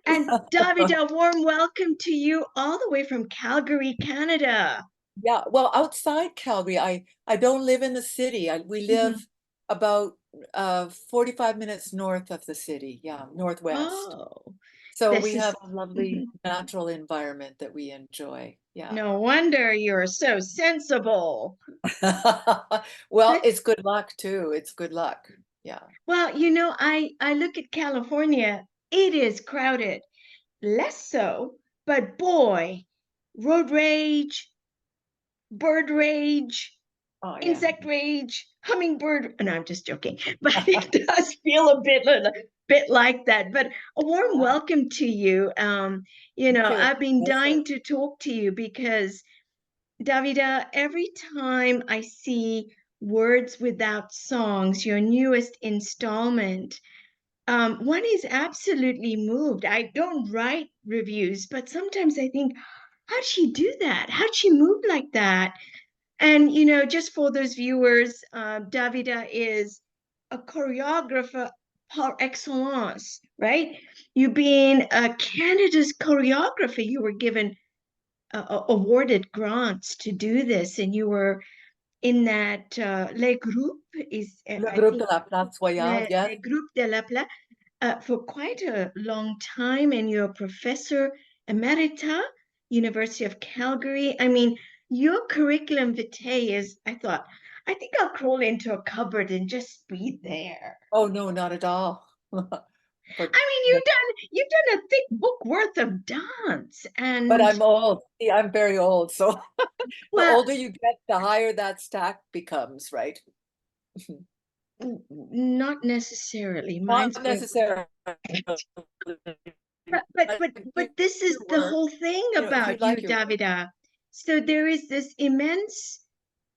And Davida, a warm welcome to you all the way from Calgary, Canada. Yeah, well, outside Calgary, I don't live in the city. We Mhm. live about 45 minutes north of the city. Yeah, northwest. Oh, So this we is have a lovely natural environment that we enjoy. Yeah. no wonder you're so sensible. Well, it's good luck too. It's good luck. Yeah. Well, I look at California, it is crowded. Less so, but boy, road rage, bird rage, Oh, yeah. insect rage, hummingbird. No, I'm just joking, but it does feel a bit like that. But a warm Yeah, welcome to you. me too. I've been Pleasure. dying to talk to you because Davida, every time I see Words Without Songs, your newest installment, one is absolutely moved. I don't write reviews, but sometimes I think, how'd she do that? How'd she move like that? And, just for those viewers, Davida is a choreographer par excellence, right? You being Canada's choreographer, you were given awarded grants to do this, and you were in that Les Groupes is, Le I groupe de think, la Place Royale, yes. Les Groupes de la Place for quite a long time, and you're a professor emerita, University of Calgary. I mean, your curriculum vitae is, I think I'll crawl into a cupboard and just be there. Oh, no, not at all. But I mean, you've done a thick book worth of dance, but and I'm old. See, I'm very old. So the well, older you get, the higher that stack becomes, right? not necessarily. Mine's Not going, necessarily. but this is Your the work, whole thing if you about you, like your work. Davida. So there is this immense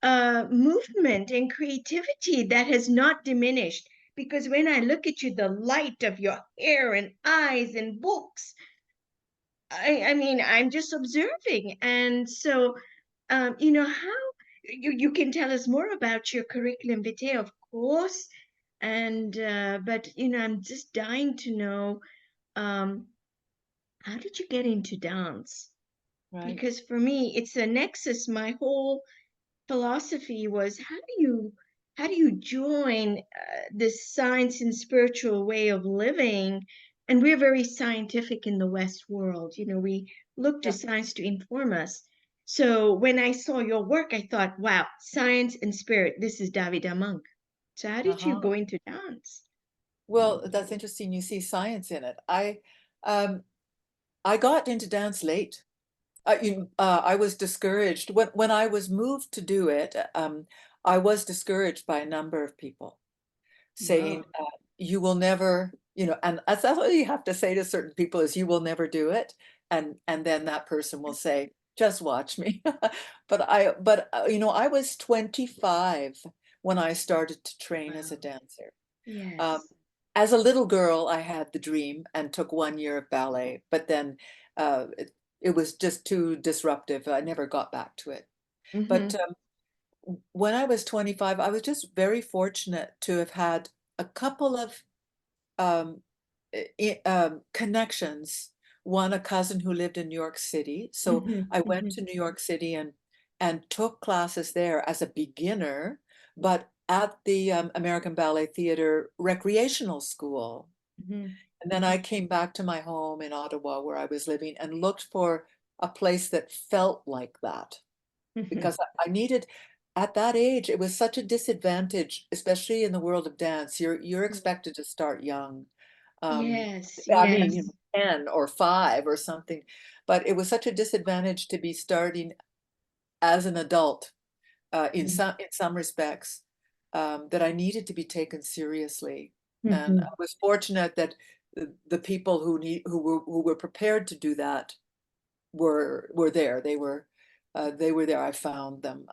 movement and creativity that has not diminished. Because when I look at you, the light of your hair and eyes and books, I mean, I'm just observing. And so, how you can tell us more about your curriculum vitae, of course. And, but, I'm just dying to know, um, how did you get into dance? Right. Because for me, it's a nexus. My whole philosophy was how do you join this science and spiritual way of living, and we're very scientific in the West world. We look to Yeah. science to inform us. So when I saw your work, I thought, wow, science and spirit, this is Davida Monk. So how did you Uh-huh. go into dance? Well, that's interesting. You see science in it. Um, I got into dance late. I was discouraged when I was moved to do it. I was discouraged by a number of people saying, Wow. "You will never," and that's what you have to say to certain people is, "You will never do it," and then that person will say, "Just watch me." But I was 25 when I started to train as a Wow. dancer. Um, Yes. as a little girl, I had the dream and took 1 year of ballet, but then it was just too disruptive. I never got back to it. But Mm-hmm. when I was 25, I was just very fortunate to have had a couple of um, connections. One, a cousin who lived in New York City. So Mm-hmm. I went Mm-hmm. to New York City and took classes there as a beginner, but at the American Ballet Theater recreational school. Mm-hmm. And then I came back to my home in Ottawa where I was living and looked for a place that felt like that Mm-hmm. because I needed at that age it was such a disadvantage, especially in the world of dance. You're expected to start young. Um, Yes, I mean, yes. 10 or 5 or something, but it was such a disadvantage to be starting as an adult in some respects, that I needed to be taken seriously. And I Mm-hmm. was fortunate that the people who were prepared to do that were there. They were there. I found them.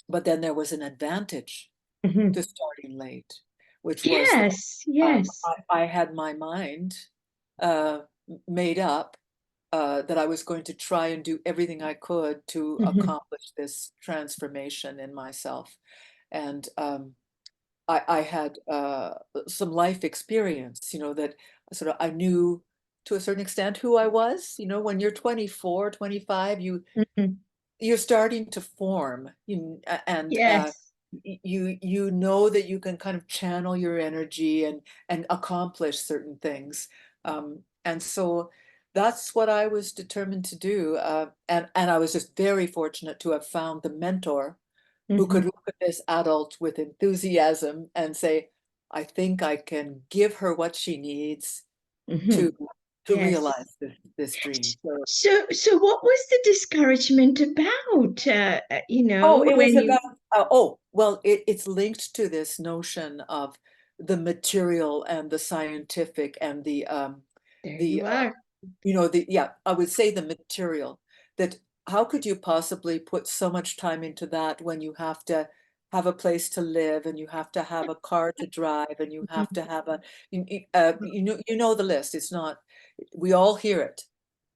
But then there was an advantage Mm-hmm. to starting late, which was that Yes, yes. I had my mind uh, made up that I was going to try and do everything I could to Mm-hmm. accomplish this transformation in myself. And I had some life experience, that sort of I knew to a certain extent who I was. You know, when you're 24, 25, Mhm. you're starting to form, and Yes. you know that you can kind of channel your energy and accomplish certain things. And so that's what I was determined to do. And I was just very fortunate to have found the mentor who could Hmm. look at this adult with enthusiasm and say, I think I can give her what she needs Hmm. to Yes. realize this dream. So, So what was the discouragement about? oh, it was When you, about, oh, well, it's linked to this notion of the material and the scientific and there the you are. yeah, I would say the material, that how could you possibly put so much time into that when you have to have a place to live and you have to have a car to drive and you have to have you know the list. It's not, we all hear it,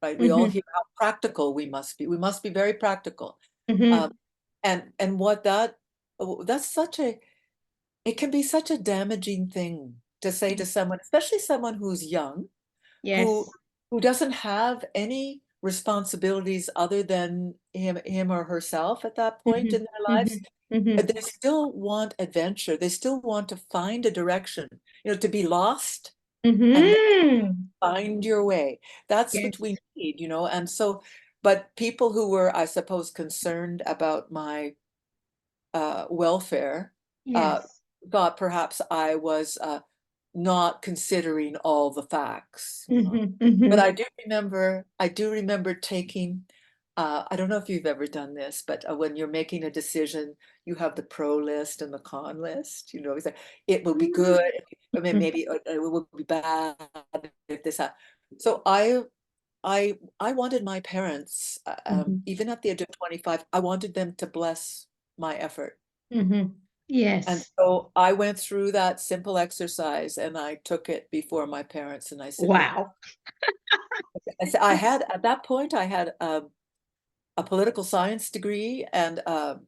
right? We all Hmm. hear how practical we must be. We must be very practical. Um, Hmm. and what that that's such a, it can be such a damaging thing to say to someone, especially someone who's young, who Yes. who doesn't have any responsibilities other than him or herself at that point Hmm. in their lives, Hmm. but Hmm. they still want adventure. They still want to find a direction, to be lost and then Hmm. find your way. That's what Yes. we need, and so, but people who were, I suppose, concerned about my welfare, uh, Yes. thought perhaps I was not considering all the facts. Hmm. But Hmm. I do remember taking, I don't know if you've ever done this, but when you're making a decision, you have the pro list and the con list. It's like, it will be good, I mean, maybe it will be bad if this happens. So I wanted my parents, Hmm. even at the age of 25, I wanted them to bless my effort. Hmm. And Yes. so I went through that simple exercise and I took it before my parents and I said, Wow. I had, at that point, I had a political science degree and a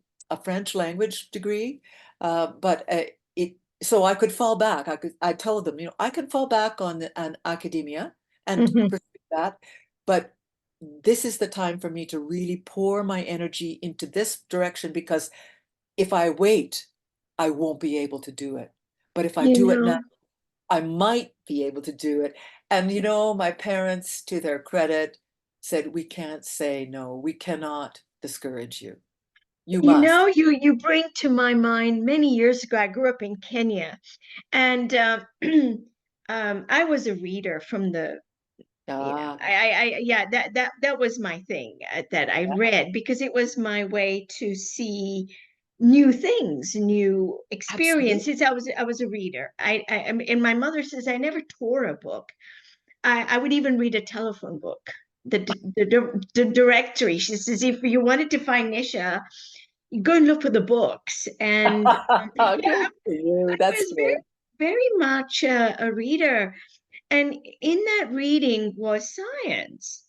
French language degree. So I could fall back. I told them, I can fall back on academia and Hmm. pursue that, but this is the time for me to really pour my energy into this direction, because if I wait, I won't be able to do it. But if I You do it now, know, I might be able to do it. And my parents, to their credit, said, we can't say no. We cannot discourage you. You must. you bring to my mind many years ago, I grew up in Kenya, and I was a reader from the, Ah, yeah, that was my thing, that I read because it was my way to see new things, new absolutely. experiences. I was a reader. And my mother says I never tore a book. I would even read a telephone book, the directory. She says if you wanted to find Nisha, you go and look for the books. And yeah, Good for I you. That's was very, good. very much a reader. And in that reading was science,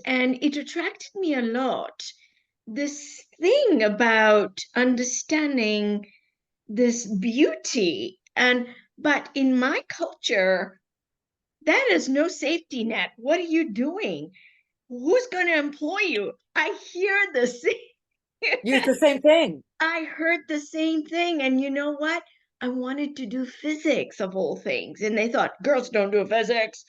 and it attracted me a lot. This thing about understanding this beauty. But in my culture, that is no safety net. What are you doing? Who's going to employ you? I hear the same. Use the same thing. I heard the same thing. And you know what? I wanted to do physics of all things. And they thought, girls don't do physics.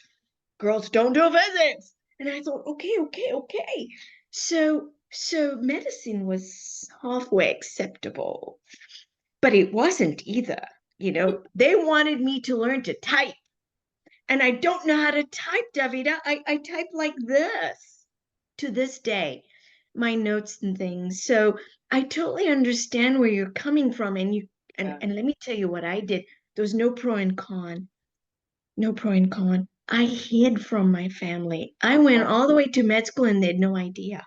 Girls don't do physics. And I thought, okay, okay, okay. So medicine was halfway acceptable, but it wasn't either. They wanted me to learn to type. And I don't know how to type, Davida. I type like this to this day, my notes and things. So I totally understand where you're coming from. And Yeah. and let me tell you what I did. There was no pro and con. No pro and con. I hid from my family. I went Oh, all the way to med school and they had no idea.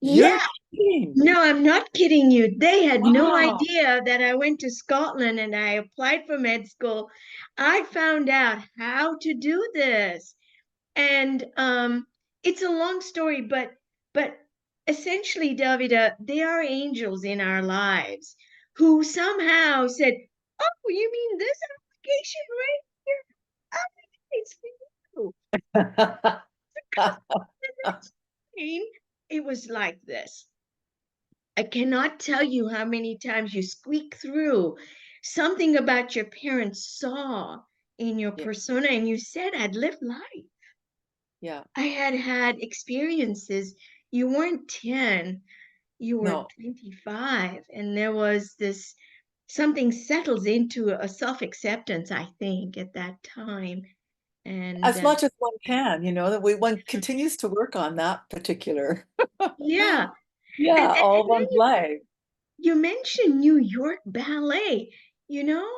you're Yeah. kidding. No, I'm not kidding you. They had no Wow. idea that I went to Scotland and I applied for med school. I found out how to do this. And it's a long story, but essentially, Davida, they are angels in our lives who somehow said, "Oh, you mean this application, right? It was like this. I cannot tell you how many times you squeak through something about your parents saw in your Yeah, persona, and you said I'd lived life. yeah. I had had experiences. You weren't 10, you were No, 25, and there was this something settles into a self-acceptance, I think, at that time. And as much as one can, that one continues to work on that particular, yeah, yeah, and all then one's life. you mentioned New York Ballet, you know?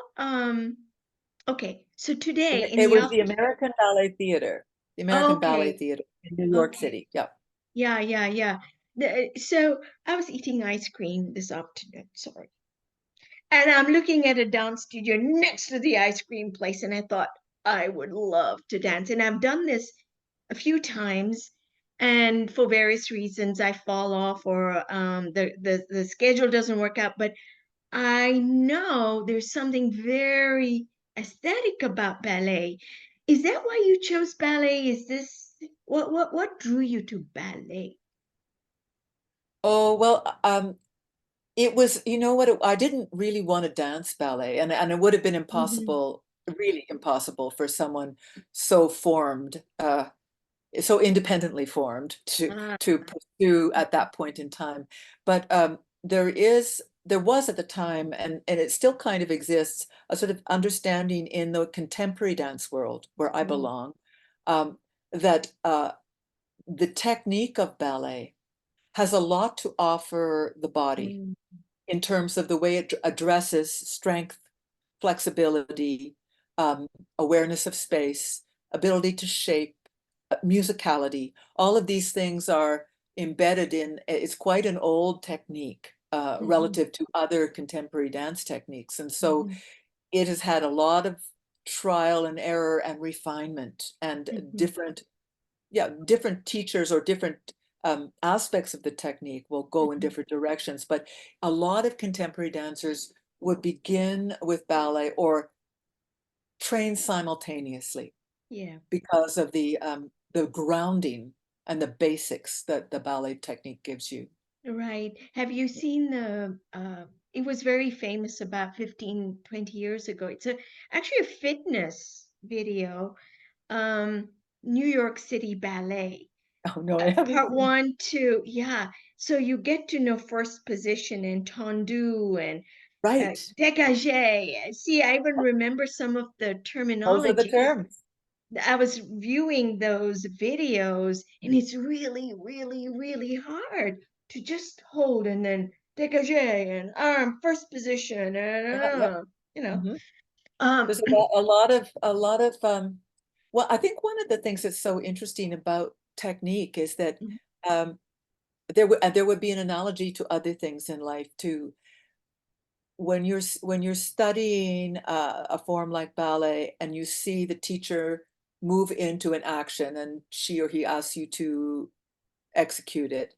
Okay, so today in It the was the office, American Ballet Theater, the American Ballet okay, Theater in New York okay, City. Yep. yeah, yeah, yeah. So I was eating ice cream this afternoon, sorry. And I'm looking at a dance studio next to the ice cream place, and I thought I would love to dance. And I've done this a few times, and for various reasons, I fall off or the schedule doesn't work out. But I know there's something very aesthetic about ballet. Is that why you chose ballet? Is this what drew you to ballet? Oh, well, it was, you know what, I didn't really want to dance ballet, and it would have been Hmm. impossible, really impossible for someone so formed, so independently formed Ah, to pursue at that point in time. But there was at the time, and it still kind of exists, a sort of understanding in the contemporary dance world where I oh, belong, um, that the technique of ballet has a lot to offer the body mm, in terms of the way it addresses strength, flexibility, um, awareness of space, ability to shape, musicality. All of these things are embedded in, it's quite an old technique mhm, relative to other contemporary dance techniques. And so mhm, it has had a lot of trial and error and refinement and mhm, different, yeah, different teachers or different aspects of the technique will go in mhm. different directions. But a lot of contemporary dancers would begin with ballet or train simultaneously Yeah. because of the grounding and the basics that the ballet technique gives you. Right. Have you seen it was very famous about 15, 20 years ago. It's actually a fitness video, um, New York City Ballet. Oh no, I haven't Part seen. one, two, yeah. So you get to know first position and tendu and Right. dégagé. See, I even remember some of the Those are the terminology because terms. I was viewing those videos, and it's really, really, really hard to just hold and then dégagé and arm first position and Yeah, yep. you know. Mhm. Um, There's a lot of well, I think one of the things that's so interesting about technique is that um there would be an analogy to other things in life too. When you're studying a form like ballet and you see the teacher move into an action and she or he asks you to execute it,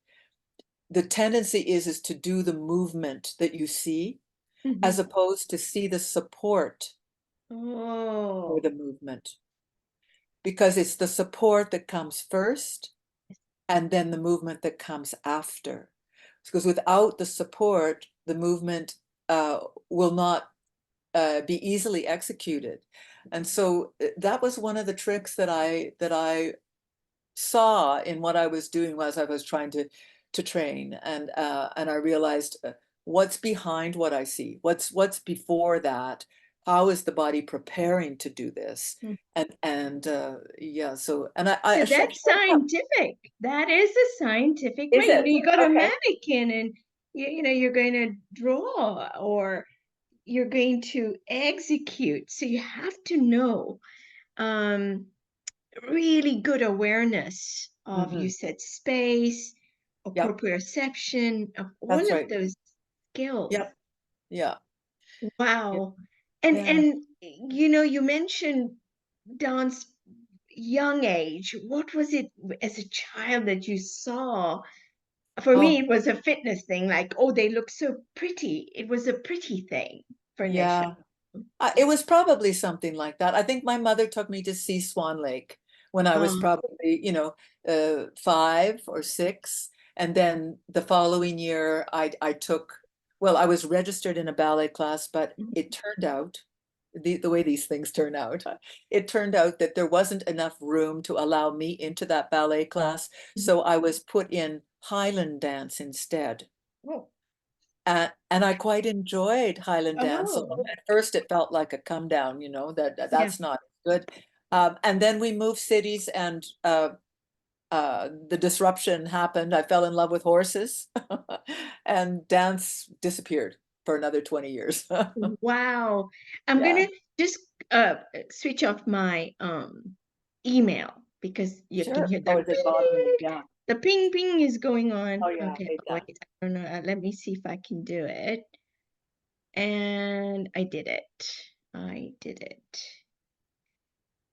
the tendency is to do the movement that you see as mhm. opposed to see the support for Oh, the movement, because it's the support that comes first and then the movement that comes after. Because without the support, the movement uh, will not be easily executed. And so that was one of the tricks that I saw in what I was doing as I was trying to train, and I realized what's behind what I see, what's before that, how is the body preparing to do this, mm. and yeah, so and So I should that's scientific. That is a scientific way. is it You got a okay? mannequin, and you're going to draw or you're going to execute. So you have to know. Um, really good awareness of, you Hmm. said, space or Yep, proprioception of all that's of right. those skills. Yep, yeah, yeah, Wow. yeah. And you mentioned dance young age. What was it as a child that you saw? For me, Oh, it was a fitness thing, like, oh, they look so pretty. It was a pretty thing for Nisha. yeah. It was probably something like that. I think my mother took me to see Swan Lake when I was Um, probably, 5 or 6. And then the following year, I took, well, I was registered in a ballet class, but it turned out, the way these things turn out, it turned out that there wasn't enough room to allow me into that ballet class. So I was put in Highland dance instead. oh, And I quite enjoyed Highland dance, although oh, at first it felt like a come down, yeah. that's not good. And then we moved cities, and the disruption happened. I fell in love with horses, and dance disappeared for another 20 years. Wow. I'm Yeah, gonna just uh switch off my email because you can sure. hear Oh, the is it bothering you? ping. Yeah. The ping ping is going on. Oh, yeah, Okay, it wait. does. I don't know. Let me see if I can do it. And I did it. I did it.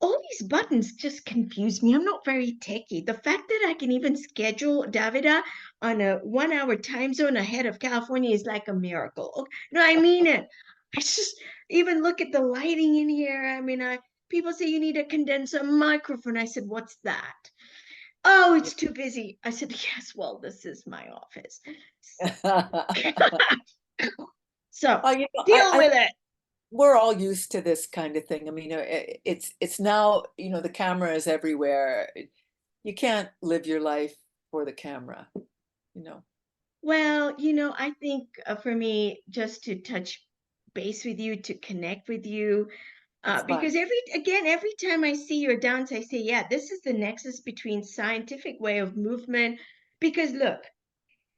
All these buttons just confuse me. I'm not very techy. The fact that I can even schedule Davida on a 1 hour time zone ahead of California is like a miracle. No, I mean it. I just even look at the lighting in here. I mean, people say you need a condenser microphone. I said, what's that? Oh, it's too busy. I said, yes, well, this is my office. So Well, deal with it. we're all used to this kind of thing. I mean, it's now, the camera is everywhere. You can't live your life for the camera, you know. Well, I think for me, just to touch base with you, to connect with you, It's fun. because every time I see your dance, I say, yeah, this is the nexus between scientific way of movement. Because look,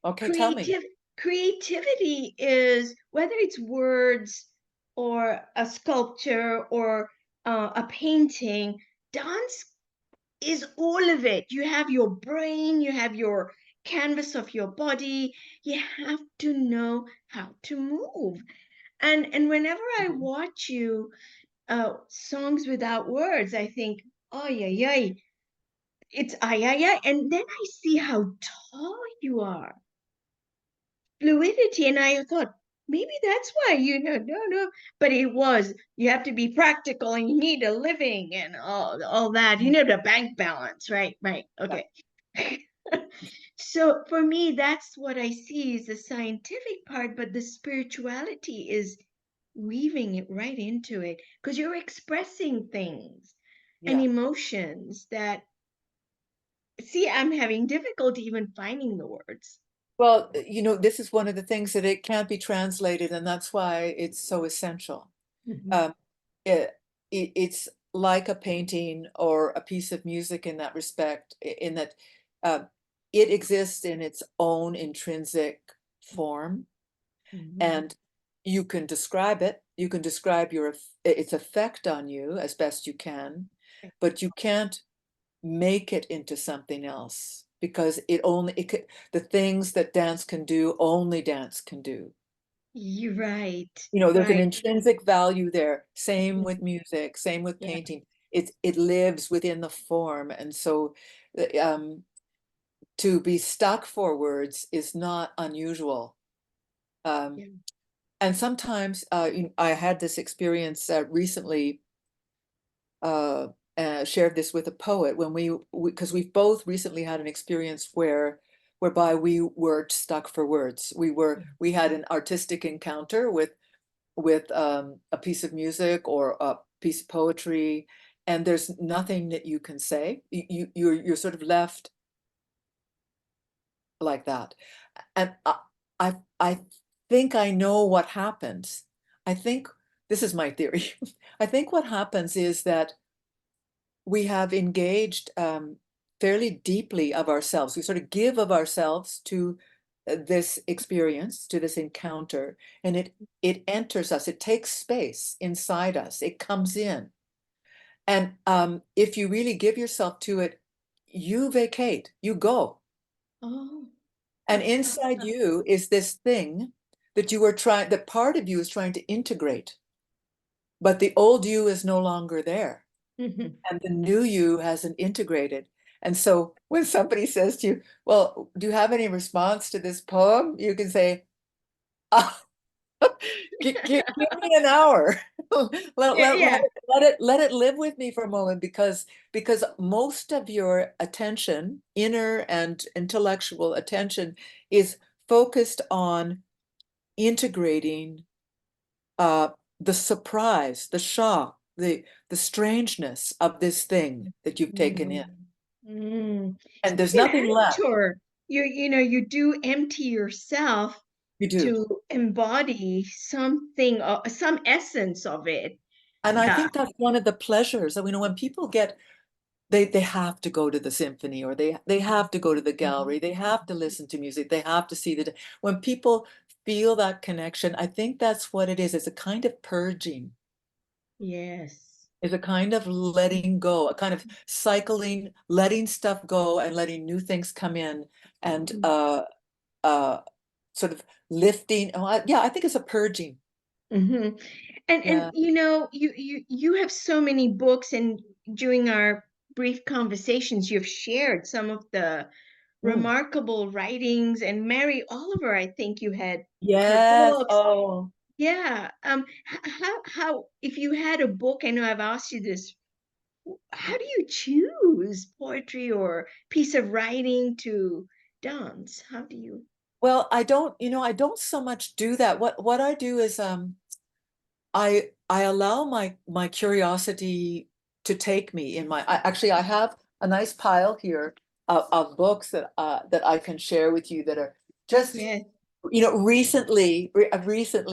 Okay, tell me. creative creativity is whether it's words or a sculpture or a painting, dance is all of it. You have your brain, you have your canvas of your body. You have to know how to move. And whenever I Mhm. watch you songs without words, I think, oh yeah, yeah, it's ay ay ay. And then I see how tall you are, fluidity, and I thought maybe that's why no, but it was you have to be practical and you need a living and all that. You know the bank balance, right, Yeah. okay. So for me, that's what I see is the scientific part, but the spirituality is weaving it right into it because you're expressing things and Yeah. emotions that, see, I'm having difficulty even finding the words. Well, this is one of the things that it can't be translated, and that's why it's so essential. Mhm. Um, it's like a painting or a piece of music in that respect, in that uh, it exists in its own intrinsic form, Mhm. and you can describe it. You can describe its effect on you as best you can, but you can't make it into something else because the things that dance can do, only dance can do. You're right, There's an right. intrinsic value there. Same with Mhm. music, same with Yeah, painting. It lives within the form. And so um, to be stuck for words is not unusual. Um, yeah. and sometimes I had this experience recently, uh, shared this with a poet when because we've both recently had an experience whereby we were stuck for words. We had an artistic encounter with a piece of music or a piece of poetry, and there's nothing that you can say. You're sort of left like that. And I think I know what happens. I think this is my theory. I think what happens is that we have engaged fairly deeply of ourselves. We sort of give of ourselves to this experience, to this encounter, and it enters us. It takes space inside us. It comes in, and if you really give yourself to it, you vacate. You go, Oh, and inside you is this thing that you are trying. That part of you is trying to integrate, but the old you is no longer there. mhm. And the new you hasn't integrated. And so when somebody says to you, well, do you have any response to this poem? You can say, ah. Give me an hour. Let, Yeah, let, let yeah. it, let it let it live with me for a moment, because most of your attention, inner and intellectual attention, is focused on integrating uh, the surprise, the shock, the strangeness of this thing that you've taken in. Mm. Mm. And there's Like an nothing left. actor, you do empty yourself You do. to embody something, some essence of it. And I Yeah. think that's one of the pleasures. I mean, when people get they have to go to the symphony, or they have to go to the gallery, they have to listen to music, they have to see when people feel that connection, I think that's what it is. It's a kind of purging, Yes. is a kind of letting go, a kind of cycling, letting stuff go and letting new things come in, and uh sort of lifting. Oh, yeah, I think it's a purging. Hmm. And Yeah. you have so many books, and during our brief conversations, you've shared some of the Mm. remarkable writings. And Mary Oliver, I think you had her Yes. books. Oh. Yeah. How if you had a book, I know I've asked you this, how do you choose poetry or piece of writing to dance? How do you? Well, I don't so much do that. What I do is I allow my curiosity to take me in actually I have a nice pile here of books that I can share with you that are just Yes. recently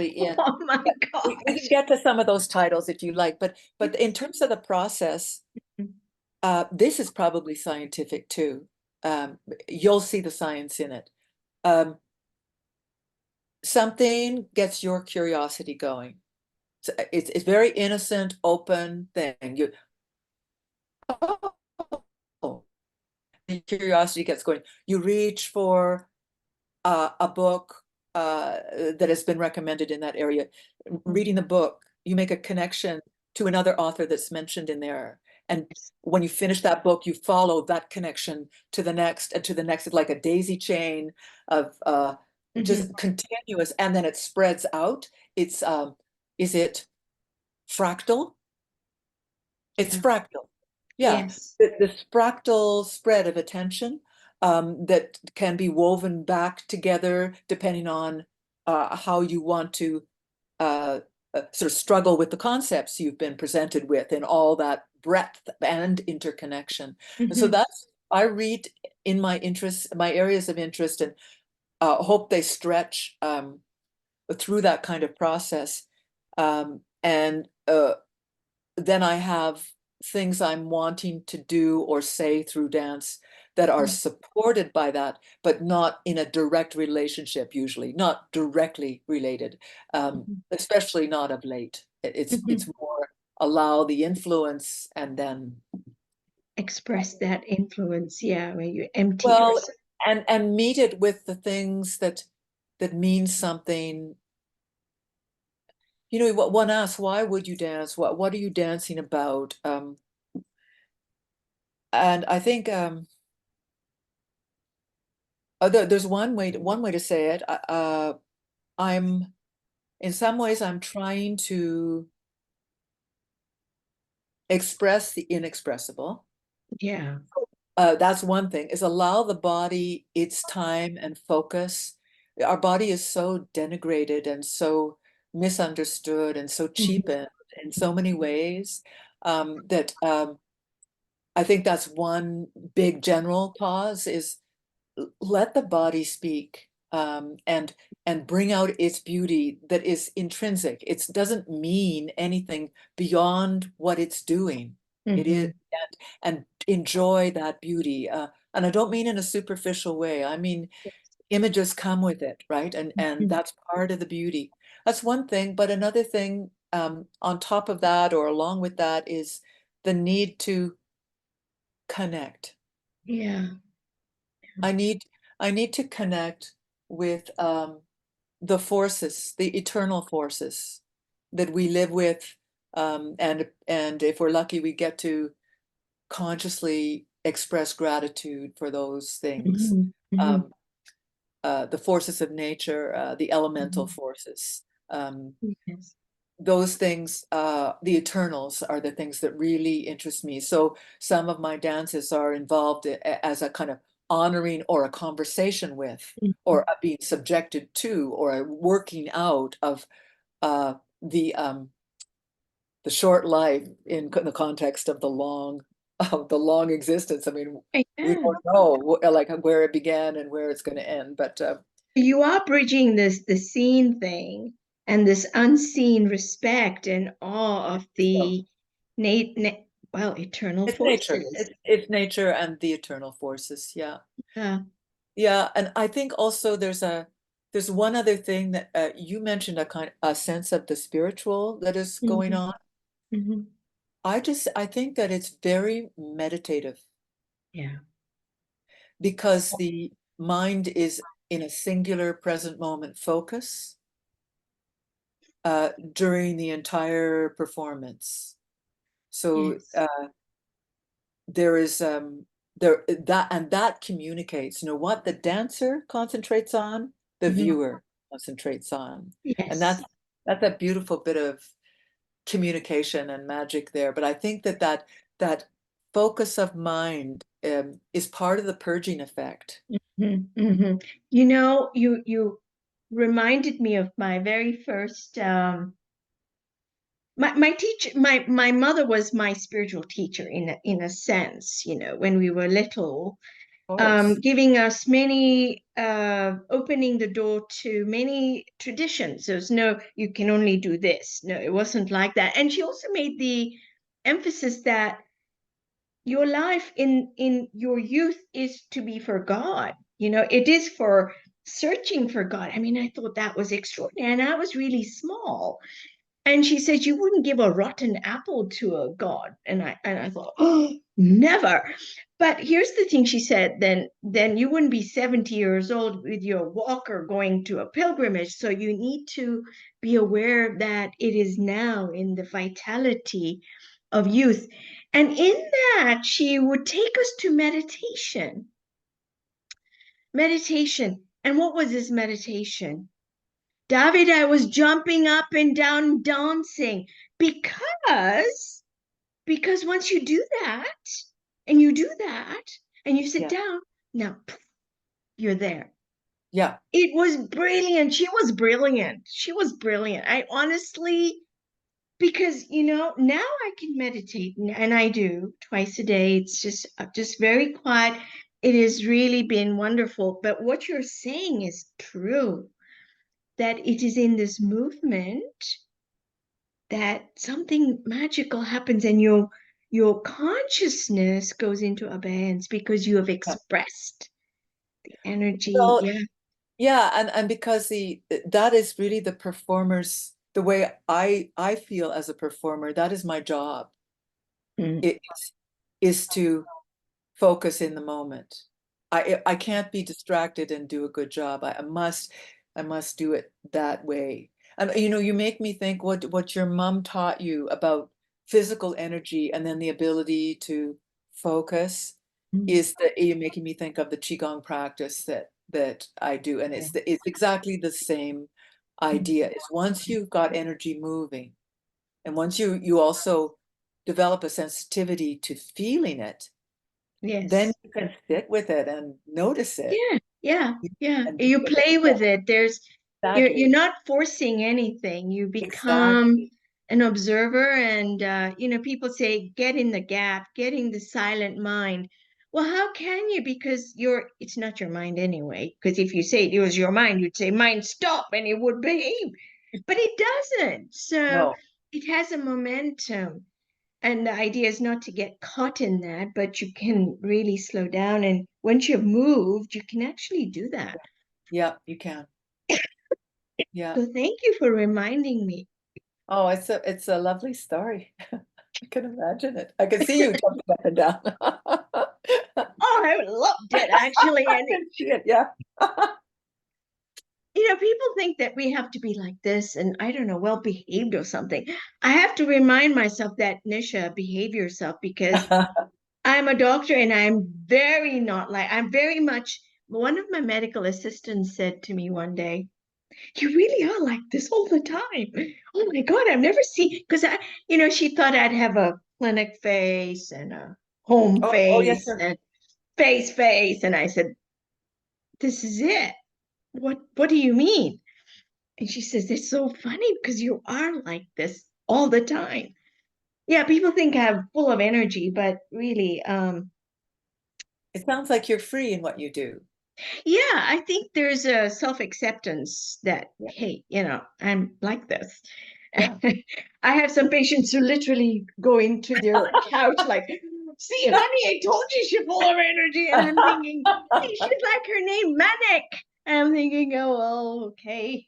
in. Oh my We can gosh. get to some of those titles if you like, but in terms of the process, this is probably scientific too. You'll see the science in it. Um, Something gets your curiosity going. So it's very innocent, open thing. Oh, the curiosity gets going. You reach for a book that has been recommended in that area. Reading the book, you make a connection to another author that's mentioned in there. And when you finish that book, you follow that connection to the next and to the next. It's like a daisy chain of Mhm. just continuous, and then it spreads out. It's is it fractal? It's Yeah. fractal. Yeah, Yes. the fractal spread of attention that can be woven back together depending on how you want to uh, sort of struggle with the concepts you've been presented with in all that breadth and interconnection. And so Mhm. I read in my interests, my areas of interest, and hope they stretch through that kind of process. And then I have things I'm wanting to do or say through dance that are supported by that, but not in a direct relationship, usually, not directly related, Mhm. especially not of late. It's Mhm. more allow the influence and then, Express that influence, yeah, where you empty well, yourself. and meet it with the things that mean something. What one asks, why would you dance? What are you dancing about? And I think there's one way to say it. I'm in some ways I'm trying to express the inexpressible. Yeah. That's one thing, is allow the body its time and focus. Our body is so denigrated and so misunderstood and so Mhm. cheapened in so many ways, that I think that's one big general cause is let the body speak, and bring out its beauty that is intrinsic. It doesn't mean anything beyond what it's doing. It is, Mhm. and enjoy that beauty. And I don't mean in a superficial way. I mean images come with it, right? And Mhm. that's part of the beauty. That's one thing. But another thing, on top of that or along with that, is the need to connect. Yeah. I need I need to connect with the forces, the eternal forces that we live with, and if we're lucky, we get to consciously express gratitude for those things. Mhm. Mhm. Um, the forces of nature, the elemental Mhm. forces. Yes. Those things, the Eternals are the things that really interest me. So some of my dances are involved as a kind of honoring or a conversation with, or Mhm. a being subjected to, or a working out of uh, the um, the short life in the context of the long existence. I mean, we Yeah. don't know like where it began and where it's going to end, but You are bridging this the seen thing and this unseen respect and awe of so the well, eternal it's nature. forces. It's nature and the eternal forces. Yeah. Yeah. Yeah, and I think also there's one other thing that you mentioned, a sense of the spiritual that is going Mhm. on. Mhm. I think that it's very meditative Yeah. because the mind is in a singular present moment focus during the entire performance. So Yes. there is there that and that communicates, what the dancer concentrates on, the Mhm. viewer concentrates on. And Yes. that's a beautiful bit of communication and magic there. But I think that focus of mind is part of the purging effect. Mhm. Mhm. You know, you reminded me of my very first my teacher my mother was my spiritual teacher in a sense, when we were little, Of course. giving us many, opening the door to many traditions. There's no, you can only do this. No, it wasn't like that. And she also made the emphasis that your life in your youth is to be for God. It is for searching for God. I mean, I thought that was extraordinary. And I was really small. And she said, you wouldn't give a rotten apple to a god. And I thought, oh, never. But here's the thing, she said, then you wouldn't be 70 years old with your walker going to a pilgrimage. So you need to be aware that it is now in the vitality of youth. And in that, she would take us to meditation. Meditation. And what was this meditation? Davida was jumping up and down dancing because because once you do that and you do that and you sit Yeah. down, now you're there. Yeah. It was brilliant. She was brilliant. She was brilliant. I honestly, because now I can meditate, and I do twice a day. It's just very quiet. It has really been wonderful. But what you're saying is true, that it is in this movement that something magical happens, and your consciousness goes into abeyance because you have Yeah. expressed the energy. Well, Yeah. yeah, and because that is really the performer's the way I feel as a performer, that is my job. Mm. It is to focus in the moment. I can't be distracted and do a good job. I must do it that way. And you make me think what your mom taught you about physical energy and then the ability to focus Mm. is that you're making me think of the qigong practice that I do, and it's exactly the same Mm. idea. Is once you've got energy moving, and once you also develop a sensitivity to feeling it, then Yes. you can sit with it and notice it Yeah, yeah, yeah. and be You with it. play Yeah, with it. You're exactly. not forcing anything. You become Exactly. an observer, and people say, get in the gap, get in the silent mind. Well, how can you? Because it's not your mind anyway. Because if you say it was your mind, you'd say, mind, stop, and it would behave. But it doesn't. So No. it has a momentum. And the idea is not to get caught in that, but you can really slow down. And once you've moved, you can actually do that. Yeah, you can. Yeah. So thank you for reminding me. Oh, it's a lovely story. I can imagine it. I can see you jumping up and down. Oh, I loved it actually. I And can see it. Yeah. people think that we have to be like this and I don't know, well behaved or something. I have to remind myself that, Nisha, behave yourself, because I'm a doctor and I'm very not like, I'm very much, one of my medical assistants said to me one day, You really are like this all the time. Oh my God, I've never seen, because she thought I'd have a clinic face and a home Oh, yes, face sir. and face. And I said, this is it. What do you mean? And she says, it's so funny because you are like this all the time. Yeah, people think I'm full of energy, but really, It sounds like you're free in what you do. yeah, I think there's a self-acceptance that, Yeah. hey, I'm like this. Yeah. I have some patients who literally go into their couch like, see, honey, I told you she's full of energy. And I'm thinking, hey, she's like her name, Manek. And I'm thinking, oh, well, okay.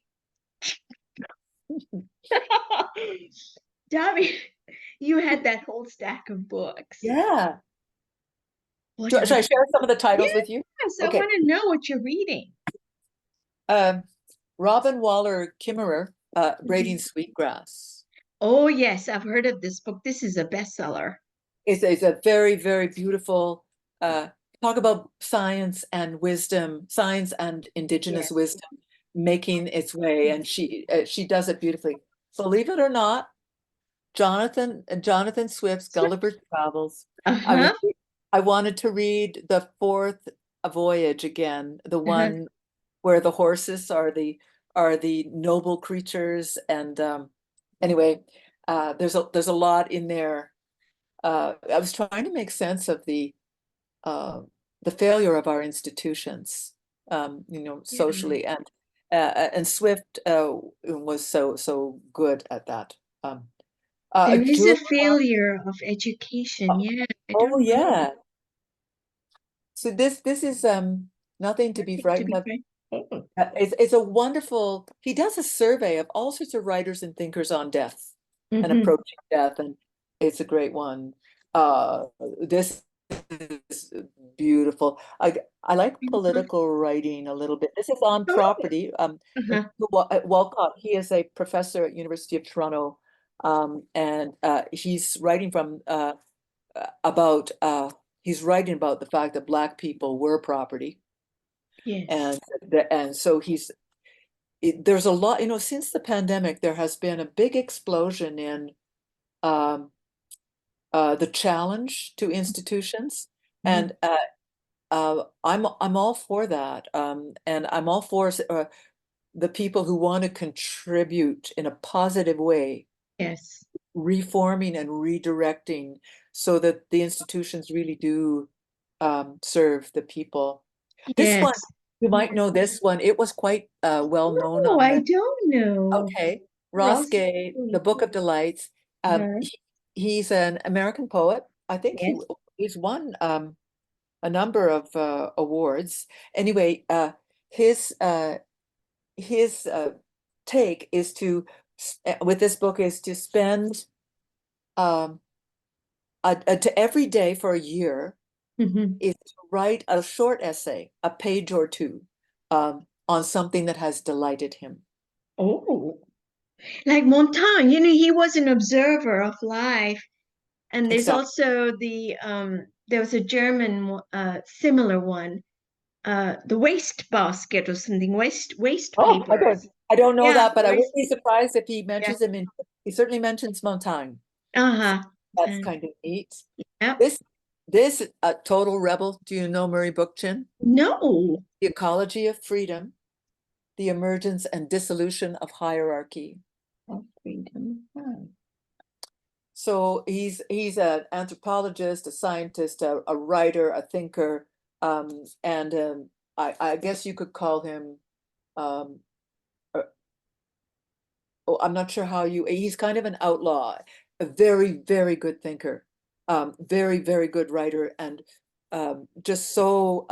Darby, you had that whole stack of books. Yeah. What are Should I they? share some of the titles with you? Yes, I Okay. want to know what you're reading. Um, Robin Waller Kimmerer, Braiding Mhm. Sweetgrass. Oh, yes, I've heard of this book. This is a bestseller. It's a very, very beautiful talk about science and wisdom, science and indigenous Yes. wisdom making its way, and she does it beautifully. Believe it or not, Jonathan Swift's Gulliver's Travels. I Uh-huh. want I wanted to read the fourth voyage again, the Uh-huh. one where the horses are the noble creatures, and anyway, there's a lot in there. I was trying to make sense of uh, the failure of our institutions, Yeah. socially, and Swift was so good at that. There is a Julia, failure of education. Yeah, I oh don't know. yeah. So this is nothing to be Nothing to frightened be of. frank. Oh. It's a wonderful. He does a survey of all sorts of writers and thinkers on death and Hmm. approaching death, and it's a great one. This is beautiful. I like political writing a little bit. This is on Oh. property. Uh-huh. Walcott. He is a professor at University of Toronto, and he's writing about he's writing about the fact that Black people were property, Yes. and so there's a lot, since the pandemic, there has been a big explosion in um, the challenge to institutions, Mhm. and I'm all for that, and I'm all for the people who want to contribute in a positive way, Yes. reforming and redirecting, so that the institutions really do serve the people. This one, Yes. you might know this one. It was quite well known No, on I the don't know. Okay. Ross Ross. Gay, The Book of Delights. Uh-huh. He's an American poet. I think Yes. he's won a number of awards. Anyway, his take is with this book is to spend um, to every day for a year Hmm. is to write a short essay, a page or two, on something that has delighted him. Oh, like Montaigne, he was an observer of life. And there's Exactly. also there was a German similar one, the waste basket or something, waste Oh, papers. I don't know Yeah, that, but I wouldn't waste. be surprised if he Yeah. mentions him he certainly mentions Montaigne. Uh-huh. That's Uh, kind of neat. yep. This this total rebel. Do you know Murray Bookchin? No. The Ecology of Freedom, the Emergence and Dissolution of Hierarchy. Of freedom. Oh. So he's an anthropologist, a scientist, a writer, a thinker, and I guess you could call him um, oh, I'm not sure how he's kind of an outlaw, a very, very good thinker, very, very good writer, and just so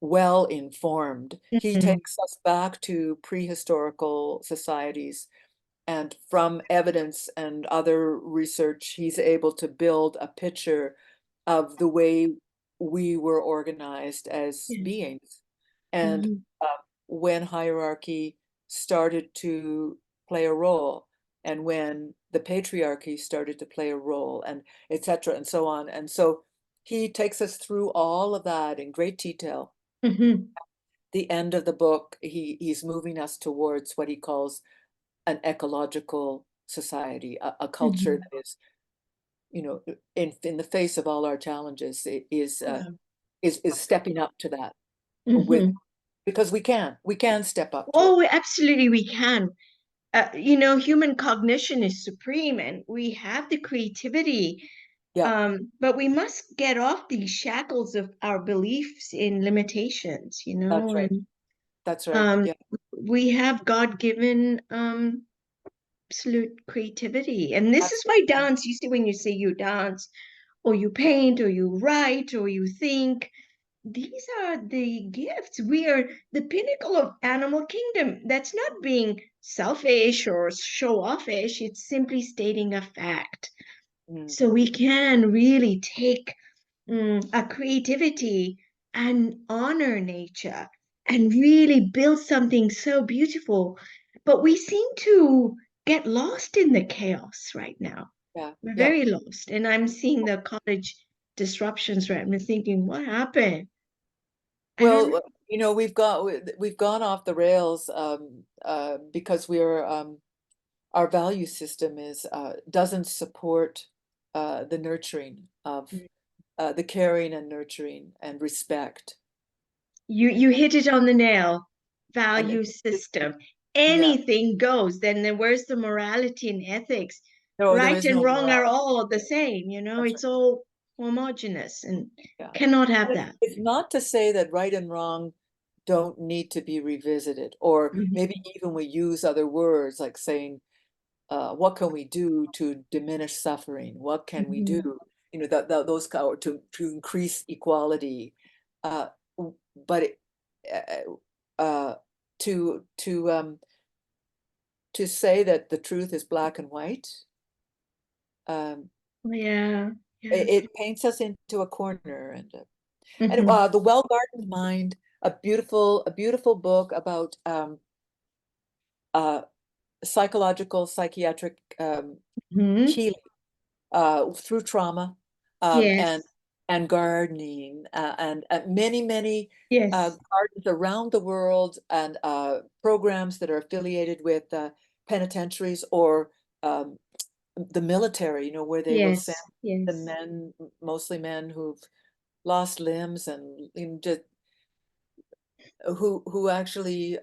well informed. He Mhm. takes us back to prehistorical societies, and from evidence and other research, he's able to build a picture of the way we were organized as Yes. beings. And Mhm. uh, when hierarchy started to play a role, and when the patriarchy started to play a role, and etc., and so on. And so he takes us through all of that in great detail. Mhm. the end of the book, he's moving us towards what he calls an ecological society, a culture Mhm. that is, you know, in the face of all our challenges, Yeah. is stepping up to that with Mhm. because we can step up to it. Oh, absolutely, we can. Human cognition is supreme, and we have the creativity. Yeah, But we must get off these shackles of our beliefs in limitations, that's right. and That's right. um, Yeah, we have God-given absolute creativity. And this is why absolutely. dance, you see, when you say you dance, or you paint, or you write, or you think, these are the gifts. We are the pinnacle of animal kingdom. That's not being selfish or show offish. It's simply stating a fact. Mm, So we can really take our creativity and honor nature and really build something so beautiful. But we seem to get lost in the chaos right now. yeah, We're yeah. very lost. And I'm seeing the college disruptions right. I'm thinking, what happened? I don't know. Well, we've gone off the rails because our value system is doesn't support the nurturing of the caring and nurturing and respect. You hit it on the nail. And Value it, system. yeah, Anything goes. Then where's the morality and ethics? no, there Right is and no wrong are morality. all the same, That's right. it's all homogenous and Yeah. cannot have And that. it's not to say that right and wrong don't need to be revisited, or Mhm, maybe even we use other words like saying, what can we do to diminish suffering? What can we do? mhm. Those or to increase equality. Uh, but uh, to say that the truth is black and white, um, Yeah, yeah. it paints us into a corner. And Hmm. The Well-Gardened Mind, a beautiful book about uh, psychiatric Hmm. healing through trauma, and Yes, gardening, and many yes, gardens around the world, and programs that are affiliated with penitentiaries or um, the military, where they will send yes, the yes, men, mostly men who've lost limbs, and just who actually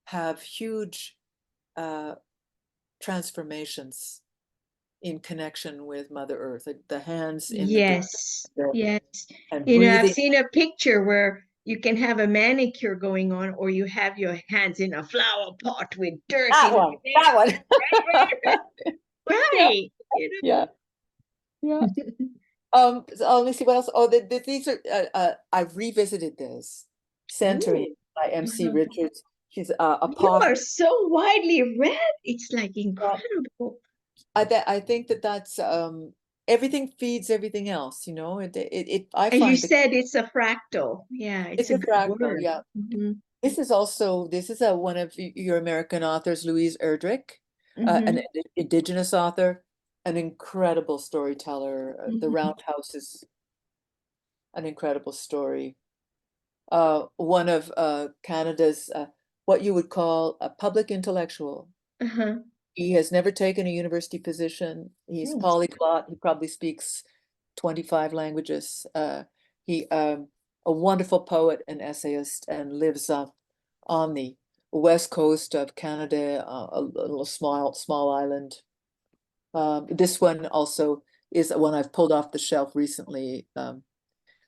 have huge uh, transformations in connection with Mother Earth, like the hands in the dirt, yes, the- yes. and I've breathing. seen a picture where you can have a manicure going on, or you have your hands in a flower pot with dirt That in one, the that one. right, Yeah, right. yeah, yeah. Let me see what else. Oh, these are. I've revisited this, Ooh, Centering by MC uh-huh. Richards. She's a You potter. are so widely read. It's like Yeah, incredible. I think that's everything feeds everything else. I And you find said it's a fractal. Yeah, it's it's a a good fractal. word. Yeah. Hmm. This is a one of your American authors, Louise Erdrich, an Hmm. indigenous author, an incredible storyteller. The Hmm. Roundhouse is an incredible story. One of Canada's what you would call a public intellectual. Uh-huh. He has never taken a university position. He's Yes. polyglot. He probably speaks 25 languages. He A wonderful poet and essayist, and lives on the west coast of Canada, a little small island. This one also is one I've pulled off the shelf recently.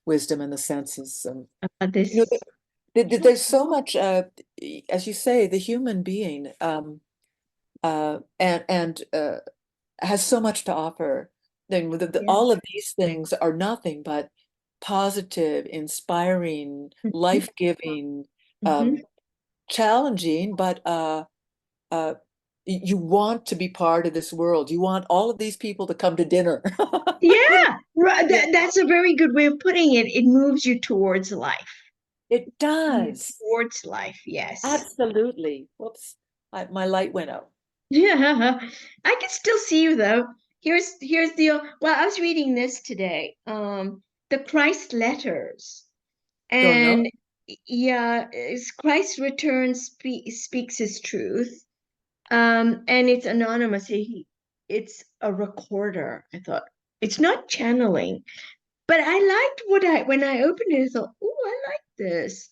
Wisdom and the Senses. You know, This. there's so much, as you say, the human being, and has so much to offer. Then Yeah. all of these things are nothing but positive, inspiring, Hmm. life-giving, Hmm. challenging, but uh, you want to be part of this world. You want all of these people to come to dinner. Yeah, right. Yeah, That's a very good way of putting it. It moves you towards life. it You does. towards life, yes. Absolutely. Whoops, my light went out. Yeah, I can still see you though. Here's the well, I was reading this today. The Christ letters. Don't And know. yeah, Christ's return speaks his truth. And it's anonymous. It's a recorder. I thought it's not channeling, but I liked what I when I opened it. I thought, oh, I like this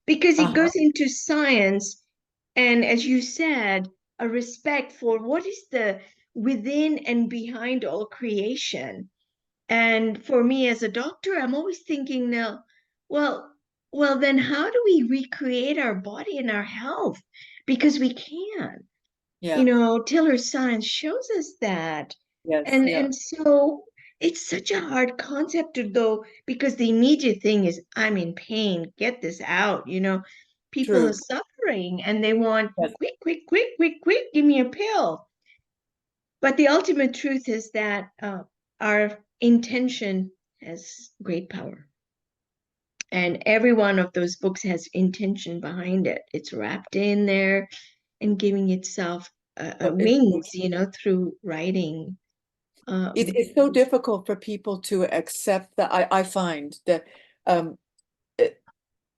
because it Uh-huh. goes into science, and as you said, a respect for what is the within and behind all creation. And for me as a doctor, I'm always thinking now, well, well, then how do we recreate our body and our health? Because we can. Yeah. Tiller science shows us that. Yes. And Yeah. and so it's such a hard concept to though, because the immediate thing is I'm in pain, get this out, People are True. suffering and they want Yes. quick, quick, quick, quick, quick, give me a pill. But the ultimate truth is that our intention has great power. And every one of those books has intention behind it. It's wrapped in there and giving itself It's wings, through writing. it's so difficult for people to accept that. I find that um,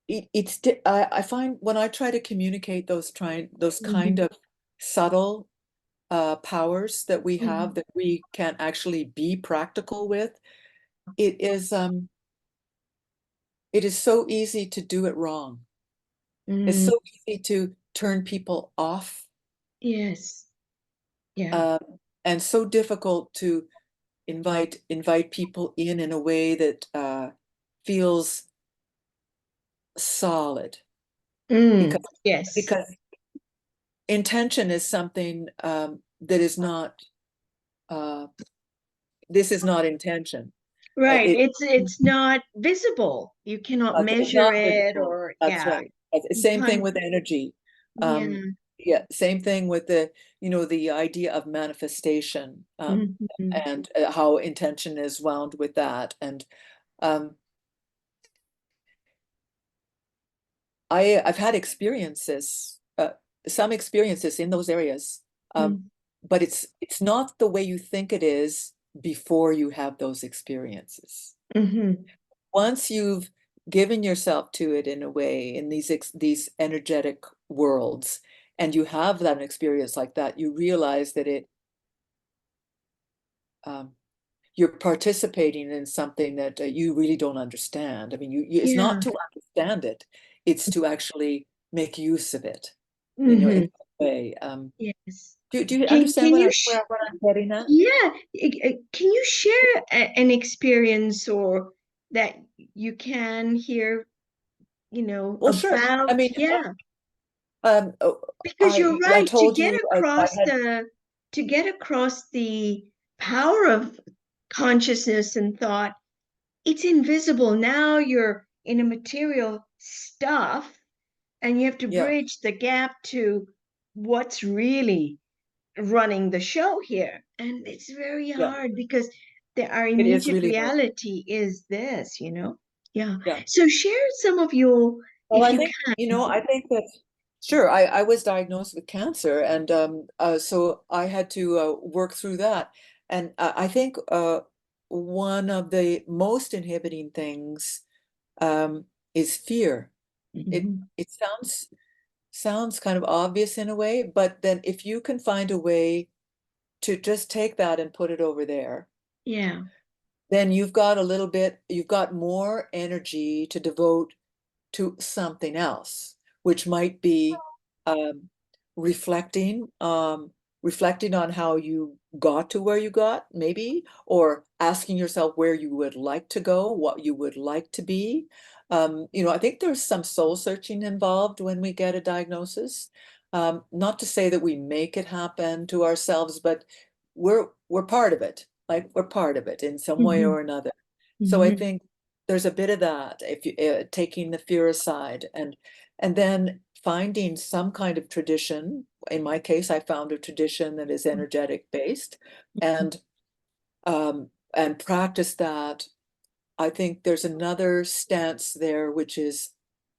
it, I find when I try to communicate those kind Mhm, of subtle powers that we have mhm, that we can actually be practical with, it is so easy to do it wrong. It's mm, so easy to turn people off, yes. Yeah. um, and so difficult to invite people in a way that feels solid because Yes. because intention is something that is not uh, this is not intention. Right. It It's not visible. You cannot it's measure not it visible. or That's yeah. right. You Same thing can't with energy. Um, yeah. yeah, same thing with the idea of manifestation, Mhm, and how intention is wound with that. And um, I've had experiences, some experiences in those areas, um, mm, but it's not the way you think it is before you have those experiences. mhm. Once you've given yourself to it in a way in these energetic worlds, and you have that experience like that, you realize that um, you're participating in something that you really don't understand. I mean, it's not Yeah. to understand it; it's to actually make use of it, in Hmm. a way. Yes. Do you Can understand can what you what I'm getting at? yeah, can you share an experience or that you can hear, Well, sure. I about, mean, yeah, oh, because you're I right, told you I had, to get across the power of consciousness and thought, it's invisible. Now you're in a material stuff and you have to yeah, bridge the gap to what's really running the show here. And it's very yeah. hard because our It is immediate really hard. reality is this. Yeah. Yeah. So share some of your, Well, if I you think, I think that, sure, I was diagnosed with cancer, and so I had to work through that. And I think one of the most inhibiting things um, is fear. It can. it sounds kind of obvious in a way, but then if you can find a way to just take that and put it over there, Yeah. then you've got more energy to devote to something else, which might be um, reflecting, reflecting on how you got to where you got, maybe, or asking yourself where you would like to go, what you would like to be. I think there's some soul searching involved when we get a diagnosis. Not to say that we make it happen to ourselves, but we're part of it. Like we're part of it in some way Hmm. or another. So I Hmm. think there's a bit of that if you taking the fear aside and then finding some kind of tradition. In my case, I found a tradition that is energetic based and practice that. I think there's another stance there which is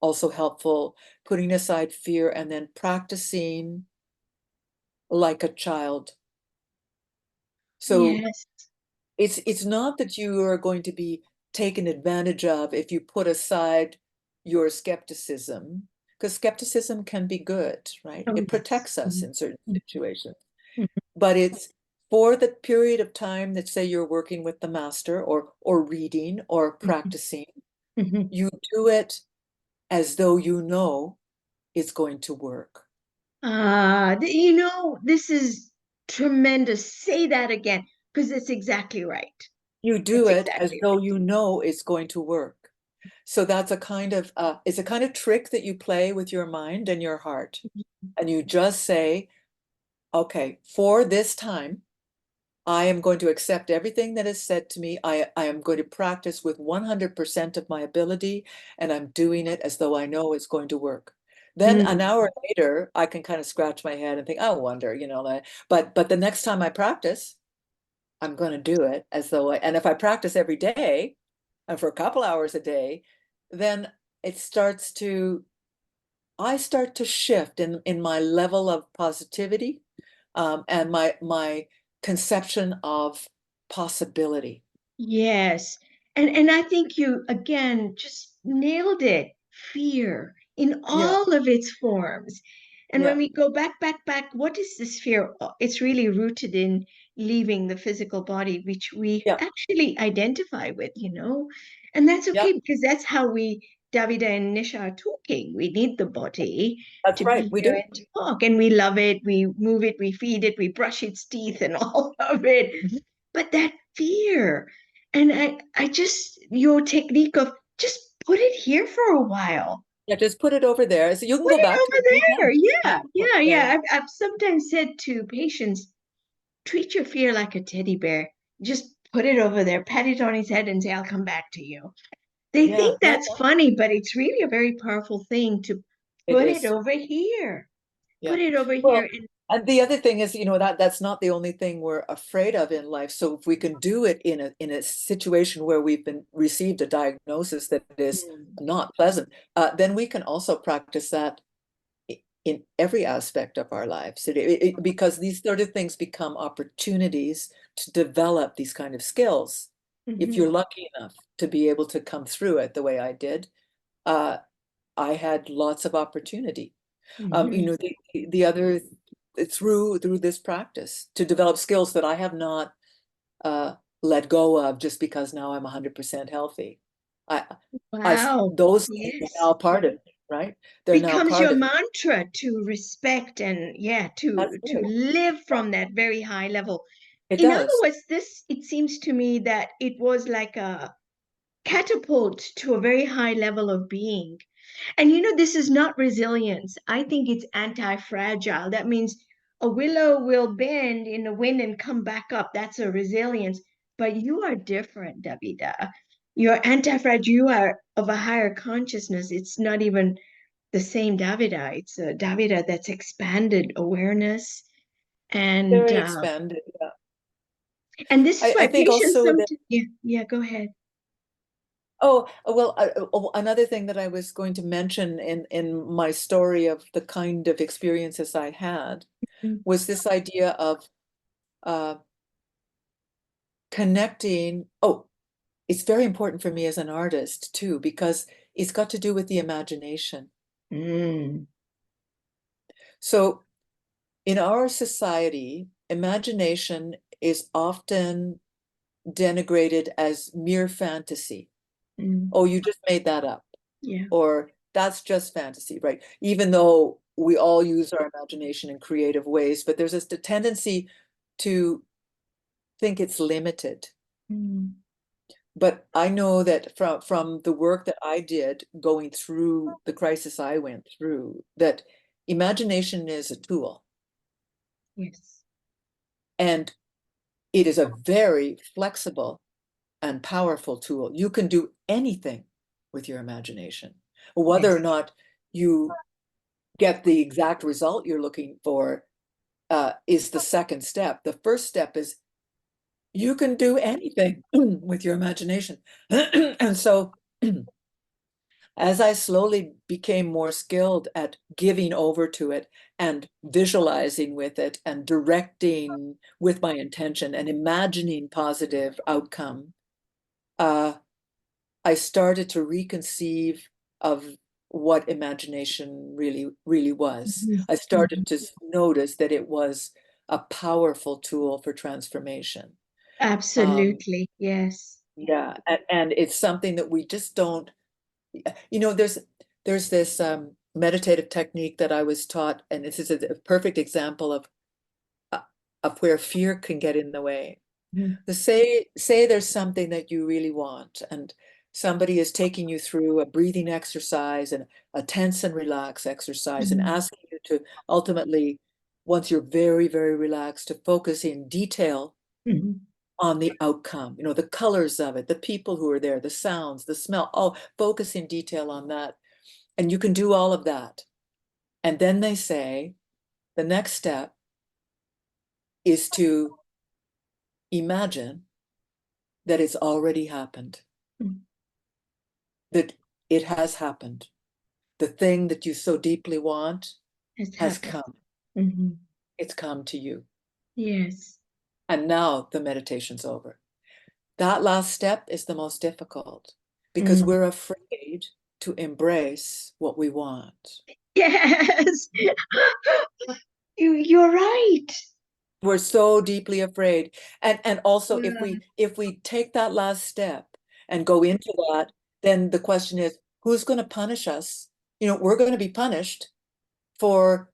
also helpful, putting aside fear and then practicing like a child. So Yes. it's not that you are going to be taken advantage of if you put aside your skepticism, because skepticism can be good, right? Oh, It yes. protects us in certain Mhm. situations. Mhm. But it's for the period of time that, say, you're working with the master or reading or practicing, Mhm. you do it as though you know it's going to work. This is tremendous. Say that again, because it's exactly right. You do It's it as exactly though you know it's going to work. So that's a kind of it's a kind of trick that you play with your mind and your heart. right. And you just say, okay, for this time, I am going to accept everything that is said to me. I am going to practice with 100% of my ability, and I'm doing it as though I know it's going to work. Then an Mm. hour later, I can kind of scratch my head and think, I wonder, but the next time I practice, I'm going to do it as though and if I practice every day and for a couple hours a day, then it starts to, I start to shift in my level of positivity, and my conception of possibility. Yes. And I think you again just nailed it. Fear in Yeah, all of its forms. And when yeah, we go back, what is this fear? It's really rooted in leaving the physical body, which we yeah, actually identify with. And that's yeah. okay because that's how Davida and Nisha are talking. We need the body That's to right. be We here do. and to talk. And we love it. We move it, we feed it, we brush its teeth and all of it. Mhm. But that fear, and I just, your technique of just put it here for a while. Yeah, just put it over there. So you can Put go it back to it over there. anytime. Yeah, Yeah, yeah, yeah, yeah. I've sometimes said to patients, treat your fear like a teddy bear. Just put it over there, pat it on his head, and say, I'll come back to you. They yeah, think yeah. that's funny, but it's really a very powerful thing to It put it is. over here. Yeah. Put it over Well, here. And and the other thing is, that's not the only thing we're afraid of in life. So if we can do it in a situation where we've been received a diagnosis that is mm, not pleasant, then we can also practice that in every aspect of our lives. Because these sort of things become opportunities to develop these kind of skills. If mhm, you're lucky enough to be able to come through it the way I did, uh, I had lots of opportunity. mhm. The other through this practice to develop skills that I have not uh, let go of just because now I'm 100% healthy. I, Wow. those things are Yes. now part of me, right? They're now Becomes part your of me. mantra to respect and yeah, That's to right. live Yeah, from that very high level. it In other does. words, this, it seems to me that it was like a catapult to a very high level of being. And this is not resilience. I think it's anti-fragile. That means a willow will bend in the wind and come back up. That's a resilience. But you are different, Davida. You're anti-fragile. You are of a higher consciousness. It's not even the same Davida. It's a Davida that's expanded awareness. And Very uh, expanded. Yeah. and this is I why think patients also that, sometimes, yeah, go ahead. another thing that I was going to mention in my story of the kind of experiences I had Mm. was this idea of uh, connecting. Oh, it's very important for me as an artist too, because it's got to do with the imagination. Mm, So in our society, imagination is often denigrated as mere fantasy. mm, Oh, you just made that up. yeah. Or that's just fantasy, right? Even though we all use our imagination in creative ways, but there's just a tendency to think it's limited. Mm, But I know that from the work that I did going through the crisis I went through, that imagination is a tool, yes. and it is a very flexible and powerful tool. You can do anything with your imagination. Whether or Yes. not you get the exact result you're looking for is the second step. The first step is you can do anything with your imagination. And so as I slowly became more skilled at giving over to it and visualizing with it and directing with my intention and imagining positive outcome, uh, I started to reconceive of what imagination really was. Mhm. I Mhm. started to notice that it was a powerful tool for transformation. Um, Absolutely. Yes. yeah, and it's something that we just don't, there's this meditative technique that I was taught, and this is a perfect example uh, of where fear can get in the way. Mhm. Say there's something that you really want, and somebody is taking you through a breathing exercise and a tense and relax exercise, and Mhm. asking you to ultimately, once you're very relaxed, to focus in detail Mhm. on the outcome, the colors of it, the people who are there, the sounds, the smell. Oh, focus in detail on that. And you can do all of that. And then they say the next step is to imagine that it's already happened, Mhm. that it has happened. The thing that you so deeply want Has has happened. come. Mhm. It's come to you. Yes. And now the meditation's over. That last step is the most difficult because Mm. we're afraid to embrace what we want. Yes. You're right. We're so deeply afraid. And also if Yeah. we take that last step and go into that, then the question is, who's going to punish us? We're going to be punished for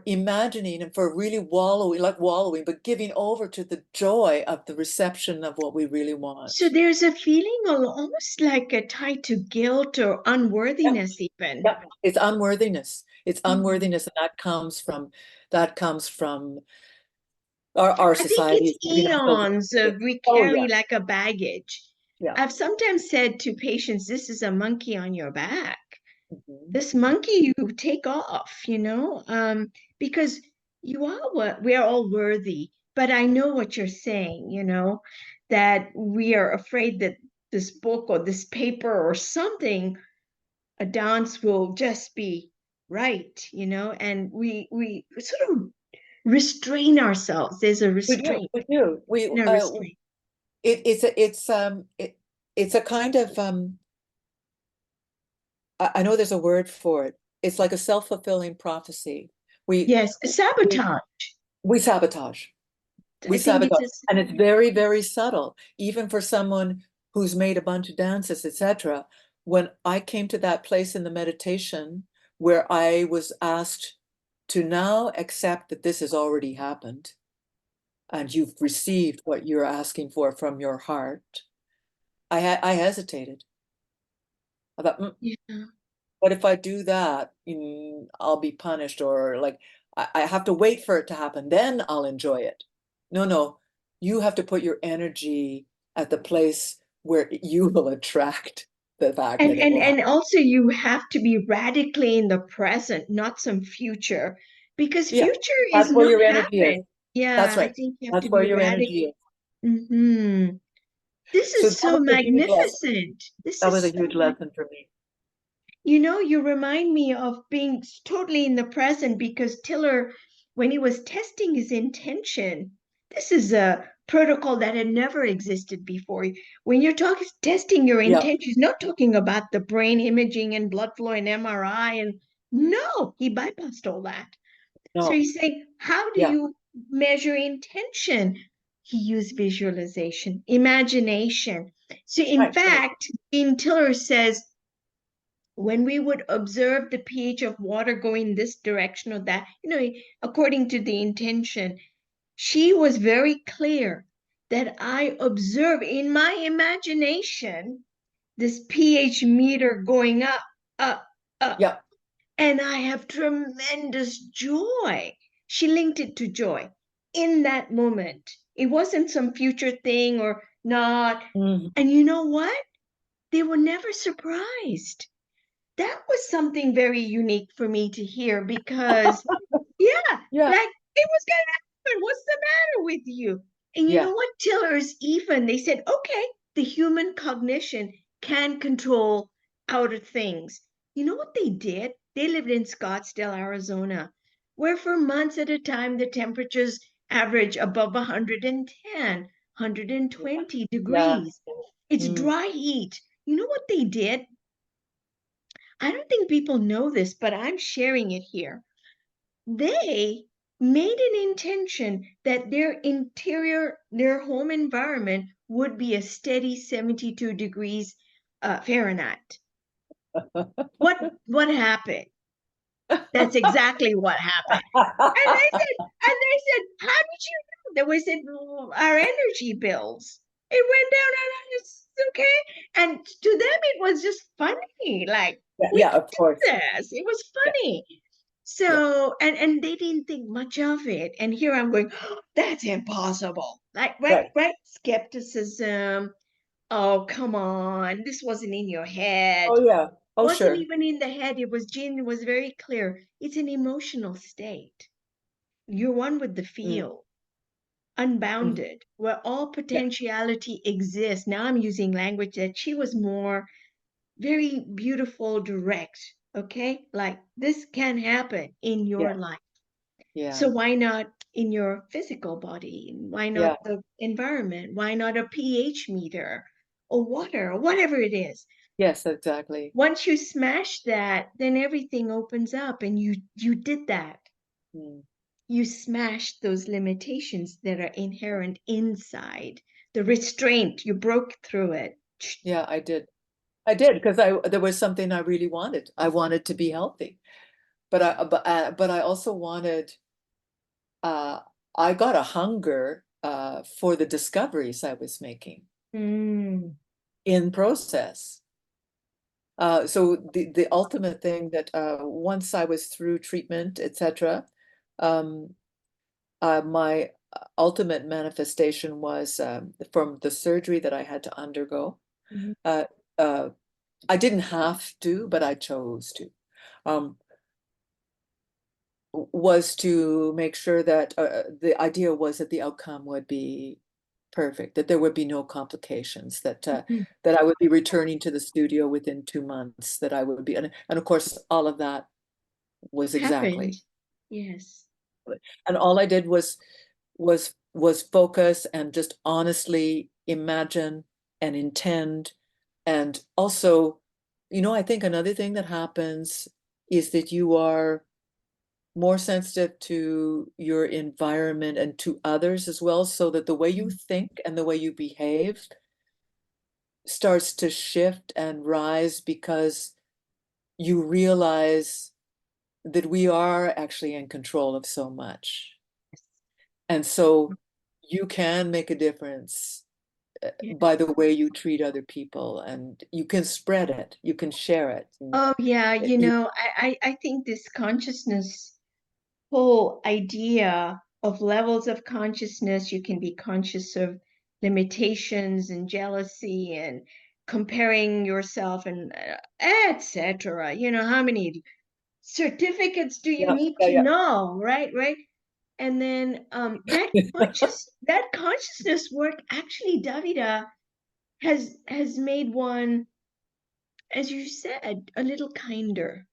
imagining and for really wallowing, but giving over to the joy of the reception of what we really So want. there's a feeling almost like a tie to guilt or Yeah, unworthiness even. yeah. It's unworthiness. It's Mhm. unworthiness, and that comes from our I think society it's is giving ourselves. eons of we Oh carry yeah. like a baggage. Yeah. I've sometimes said to patients, this is a monkey on your back. Mhm. This monkey you take off, because you are what we are all worthy. But I know what you're saying, that we are afraid that this book or this paper or something, a dance will just be right, and we sort of restrain ourselves. There's a We do, restraint we do. We and a restraint. it's a kind of I know there's a word for it. It's like a self-fulfilling prophecy. We Yes, we sabotage. we sabotage. We I think it's sabotage. just And it's very subtle, even for someone who's made a bunch of dances, etc. When I came to that place in the meditation where I was asked to now accept that this has already happened and you've received what you're asking for from your heart, I hesitated. I thought, yeah. what if I do that? I'll be punished, or like I have to wait for it to happen, then I'll enjoy it. No, you have to put your energy at the place where you will attract the fact And that it and will happen. and also you have to be radically in the present, not some future, because Yeah, future is that's where not your energy is. happened. Yeah, That's I right. think you have to That's where be your radical. energy is. Hmm. This So is that so was a huge lesson. magnificent. This That was a is so huge lesson for me. You remind me of being totally in the present because Tiller, when he was testing his intention, this is a protocol that had never existed before. When you're talking testing your Yeah, intention, he's not talking about the brain imaging and blood flow and MRI and no, he bypassed all that. So no, he's saying, how do yeah, you measure intention? He used visualization, imagination. So in right. fact, Dean Tiller says when we would observe the pH of water going this direction or that, according to the intention, she was very clear that I observe in my imagination this pH meter going up, up, up, Yeah. and I have tremendous joy. She linked it to joy in that moment. It wasn't some future thing or not. Mhm. And you know what? They were never surprised. That was something very unique for me to hear because, yeah, Yeah, like it was gonna happen. What's the matter with you? And you know yeah, what? Tillers even they said, okay, the human cognition can control outer things. You know what they did? They lived in Scottsdale, Arizona, where for months at a time the temperatures average above 110, yeah, 120 yeah. degrees. It's Mm. dry heat. You know what they did? I don't think people know this, but I'm sharing it here. They made an intention that their interior, their home environment would be a steady 72 degrees Fahrenheit. What happened? That's exactly what happened. And they said, how did you know? They said, "Well, our energy bills. It went down and it's okay." And to them, it was just funny. Like, Yeah, we yeah, can of do course. this. It was Yeah, funny. yeah. So, and they didn't think much of it. And here I'm going, oh, that's impossible. Like, right, Right. right. Skepticism. Oh, come on. This wasn't in your head. Oh yeah. Oh Wasn't sure. even in the head. It was Jean was very clear. It's an emotional state. You're one with the Mm, field, mhm. unbounded, where all Yeah, potentiality exists. Now I'm using language that she was more very beautiful, direct. Okay. Like this can happen in your yeah, life. yeah, So why not in your physical body? Why yeah. not the environment? Why not a pH meter or water or whatever it is? Yes, exactly. Once you smash that, then everything opens up and you did that. Mm. You smashed those limitations that are inherent inside. The restraint, you broke through it. Yeah, I did. I did because I there was something I really wanted. I wanted to be healthy, but I also wanted. Uh, I got a hunger for the discoveries I was making Mm. in process. So the ultimate thing that once I was through treatment, etc., um, my ultimate manifestation was from the surgery that I had to undergo. Mhm. Uh, uh, I didn't have to, but I chose to. Um, was to make sure that the idea was that the outcome would be perfect, that there would be no complications, Mhm. that I would be returning to the studio within 2 months, that I would be, and of course, all of that was Happened. exactly. Yes. And all I did was focus and just honestly imagine and intend. And also, I think another thing that happens is that you are more sensitive to your environment and to others as well, so that the way you think and the way you behave starts to shift and rise because you realize that we are actually in control of so much. And so you can make a difference Yeah. by the way you treat other people, and you can spread it, you can share it. And Oh yeah, you, I think this consciousness whole idea of levels of consciousness, you can be conscious of limitations and jealousy and comparing yourself and etc. How many certificates do you yeah, need yeah, to yeah, know, right? And then that consciousness work actually, Davida, has made one, as you said, a little yeah, kinder.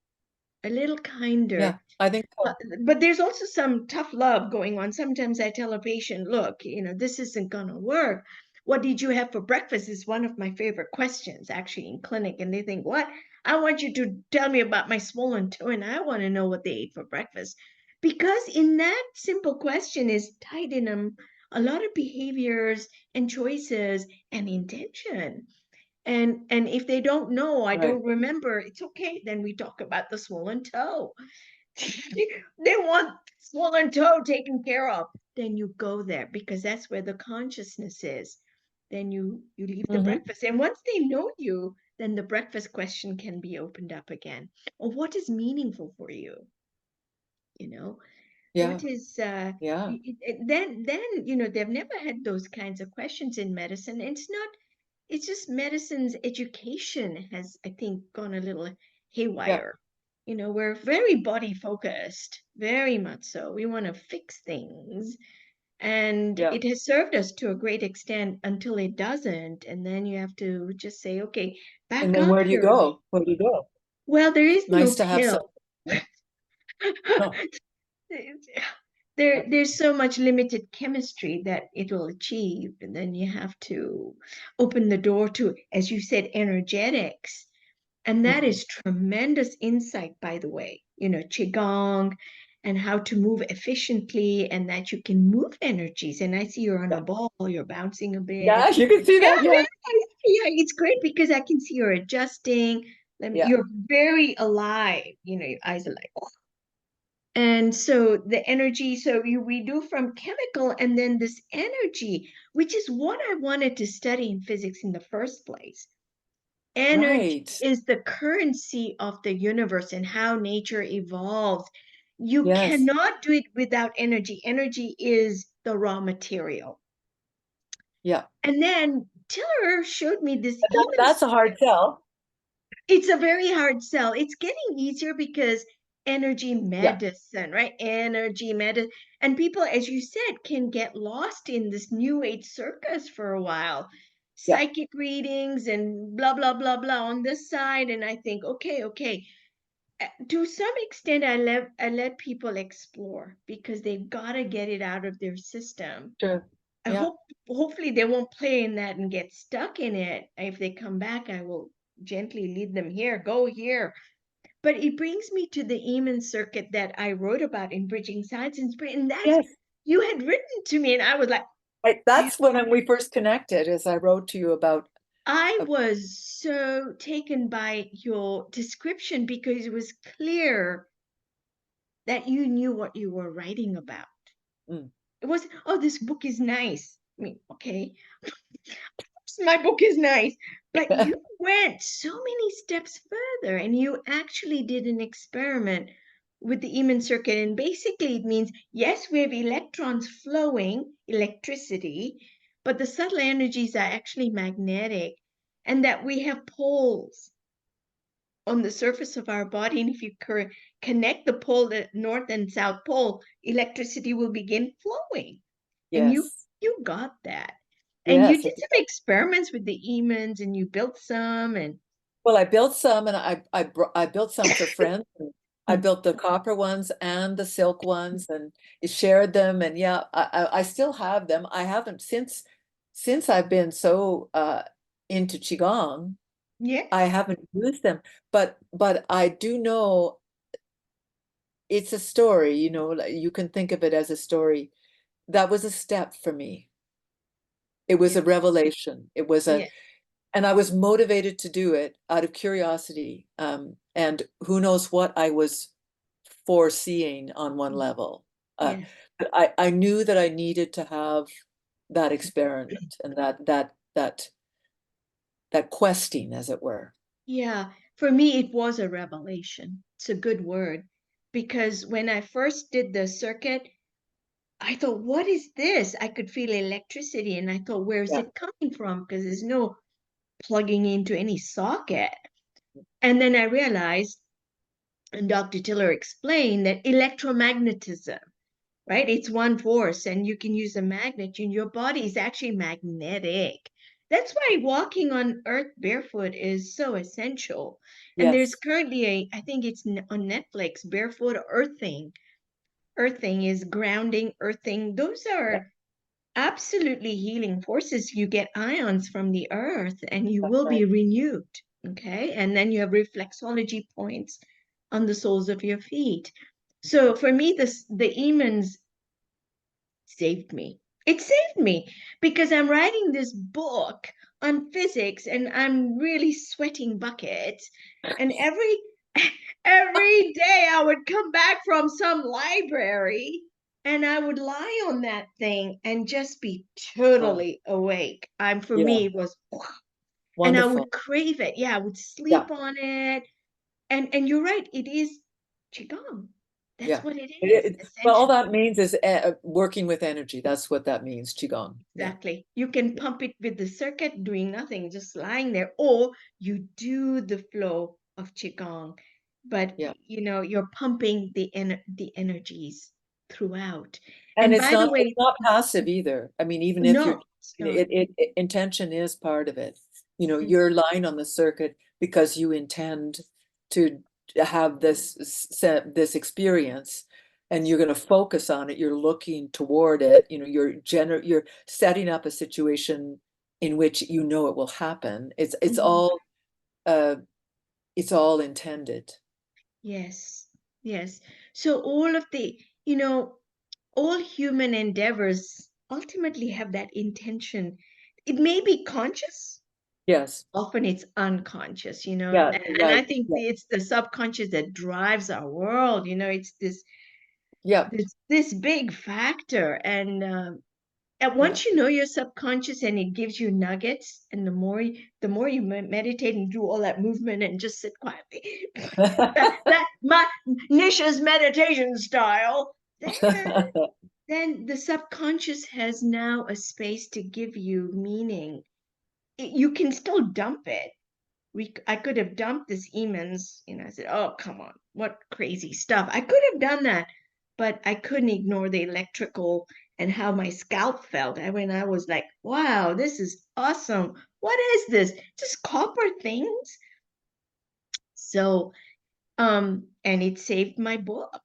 I think Uh, so. but there's also some tough love going on. Sometimes I tell a patient, look, this isn't going to work. What did you have for breakfast is one of my favorite questions actually in clinic. And they think, what? I want you to tell me about my swollen toe and I want to know what they ate for breakfast. Because in that simple question is tied in a lot of behaviors and choices and intention. And if they don't know, I Right. don't remember, it's okay. Then we talk about the swollen toe. They want swollen toe taken care of, then you go there because that's where the consciousness is. Then you leave the Hmm. breakfast. And once they know you, then the breakfast question can be opened up again. Or what is meaningful for you? You know, Yeah, what is yeah, then they've never had those kinds of questions in medicine. And it's just medicine's education has, I think, gone a little yeah, haywire. We're very body focused, very much so. We want to fix things. And yeah. it has served us to a great extent until it doesn't. And then you have to just say, okay, And back then up where do you here a bit. go? Where do you go? Well, there It's is no nice to have some. pill. No. There's so much limited chemistry that it'll achieve, and then you have to open the door to, as you said, energetics. And that Mhm. is tremendous insight, by the way, Qigong and how to move efficiently and that you can move energies. And I see you're on Yeah. a ball, you're bouncing a bit. Yeah, you can see Yeah, that. Yeah. yeah, it's great because I can see you're adjusting. Yeah. You're very alive. Your eyes are like, oh. And so the energy, so we do from chemical and then this energy, which is what I wanted to study in physics in the first place. Energy Right. is the currency of the universe and how nature evolves. You Yes. cannot do it without energy. Energy is the raw material. Yeah. And then Tiller showed me this even That's a hard sell. it's a very hard sell. It's getting easier because energy Yeah. medicine, right? Energy medicine. And people, as you said, can get lost in this new age circus for a while. Yeah. Psychic readings and blah, blah, blah, blah on this side. And I think, okay. To some extent, I let people explore because they've got to get it out of their system. Sure. I Yeah. hopefully they won't play in that and get stuck in it. If they come back, I will gently lead them here, go here. But it brings me to the Eamon circuit that I wrote about in Bridging Science and Spirit. And that's Yes. you had written to me, and I was like, Right. That's when we first connected, as I wrote to you about. I Uh, was so taken by your description because it was clear that you knew what you were writing about. mm, It was, oh, this book is nice. I mean, okay, my book is nice, but you went so many steps further and you actually did an experiment with the Eamon circuit. And basically, it means yes, we have electrons flowing, electricity, but the subtle energies are actually magnetic, and that we have poles on the surface of our body. And if you connect the pole, the north and south pole, electricity will begin flowing. And you yes. you got that. And you Yes. did some experiments with the Emons and you built some and Well, I built some, and I built some for friends. And I mm, built the copper ones and the silk ones, and shared them. And yeah, I still have them. I haven't since I've been so into qigong. I yes, haven't used them, but I do know it's a story. Like, you can think of it as a story. That was a step for me. It was yes, a revelation. It was a yes, And I was motivated to do it out of curiosity. And who knows what I was foreseeing on one level. yes. But I knew that I needed to have that experiment and that questing, as it were. Yeah, for me it was a revelation. It's a good word because when I first did the circuit, I thought, what is this? I could feel electricity and I thought, where is Yeah. it coming from? Because there's no plugging into any socket. And then I realized, and Dr. Tiller explained that electromagnetism, right? It's one force, and you can use a magnet, and your body is actually magnetic. That's why walking on earth barefoot is so essential. And there's Yes. currently I think it's on Netflix, Barefoot Earthing. Earthing is grounding, earthing. Those Yeah, are absolutely healing forces. You get ions from the earth and you that's will right. be renewed. Okay. And then you have reflexology points on the soles of your feet. So for me, the Emons saved me. It saved me because I'm writing this book on physics and I'm really sweating buckets. And every day I would come back from some library and I would lie on that thing and just be Oh, totally awake. For yeah. me it was and I Wonderful. would crave it. Yeah, I would Yeah. sleep on it. And you're right, it is qigong. That's Yeah. what it is, Well, all essentially. that means is working with energy. That's what that means, qigong. Yeah. Exactly. You can pump it with the circuit doing nothing, just lying there, or you do the flow of qigong, but Yeah. you're pumping the energies throughout. And And it's by the not it's way, not passive either. I mean, even if you're no, it's not. intention is part of it. Mm, You're lying on the circuit because you intend to have this experience, and you're going to focus on it. You're looking toward it. You're setting up a situation in which it will happen. It's mhm. all uh it's all intended. Yes, yes. So all of the, you know, all human endeavors ultimately have that intention. It may be conscious, Yes. often it's unconscious, Yeah, and I right. think Yeah. it's the subconscious that drives our world. It's this Yeah. this big factor, and Yeah. once you know your subconscious and it gives you nuggets, and the more you meditate and do all that movement and just sit quietly, that my Nisha's meditation style, then the subconscious has now a space to give you meaning. You can still dump it. I could have dumped this Emens, I said, oh, come on, what crazy stuff. I could have done that, but I couldn't ignore the electrical and how my scalp felt. I was like, wow, this is awesome. What is this? Just copper things? So, and it saved my book.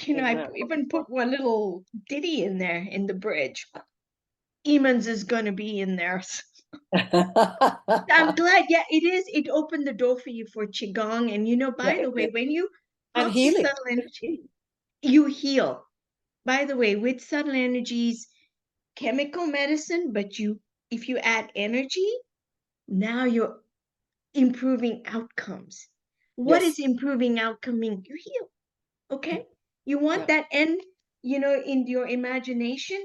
I Isn't even wonderful? put one little ditty in there in the bridge. Emens is going to be in there. I'm glad. Yeah, it is. It opened the door for you for Qigong. And Yeah, by the it way, did. when you And talk to healing. subtle energy, you heal. By the way, with subtle energies, chemical medicine, but if you add energy, now you're improving outcomes. What is Yes. improving outcome mean? You heal. Okay. You want Yeah. that end, in your imagination?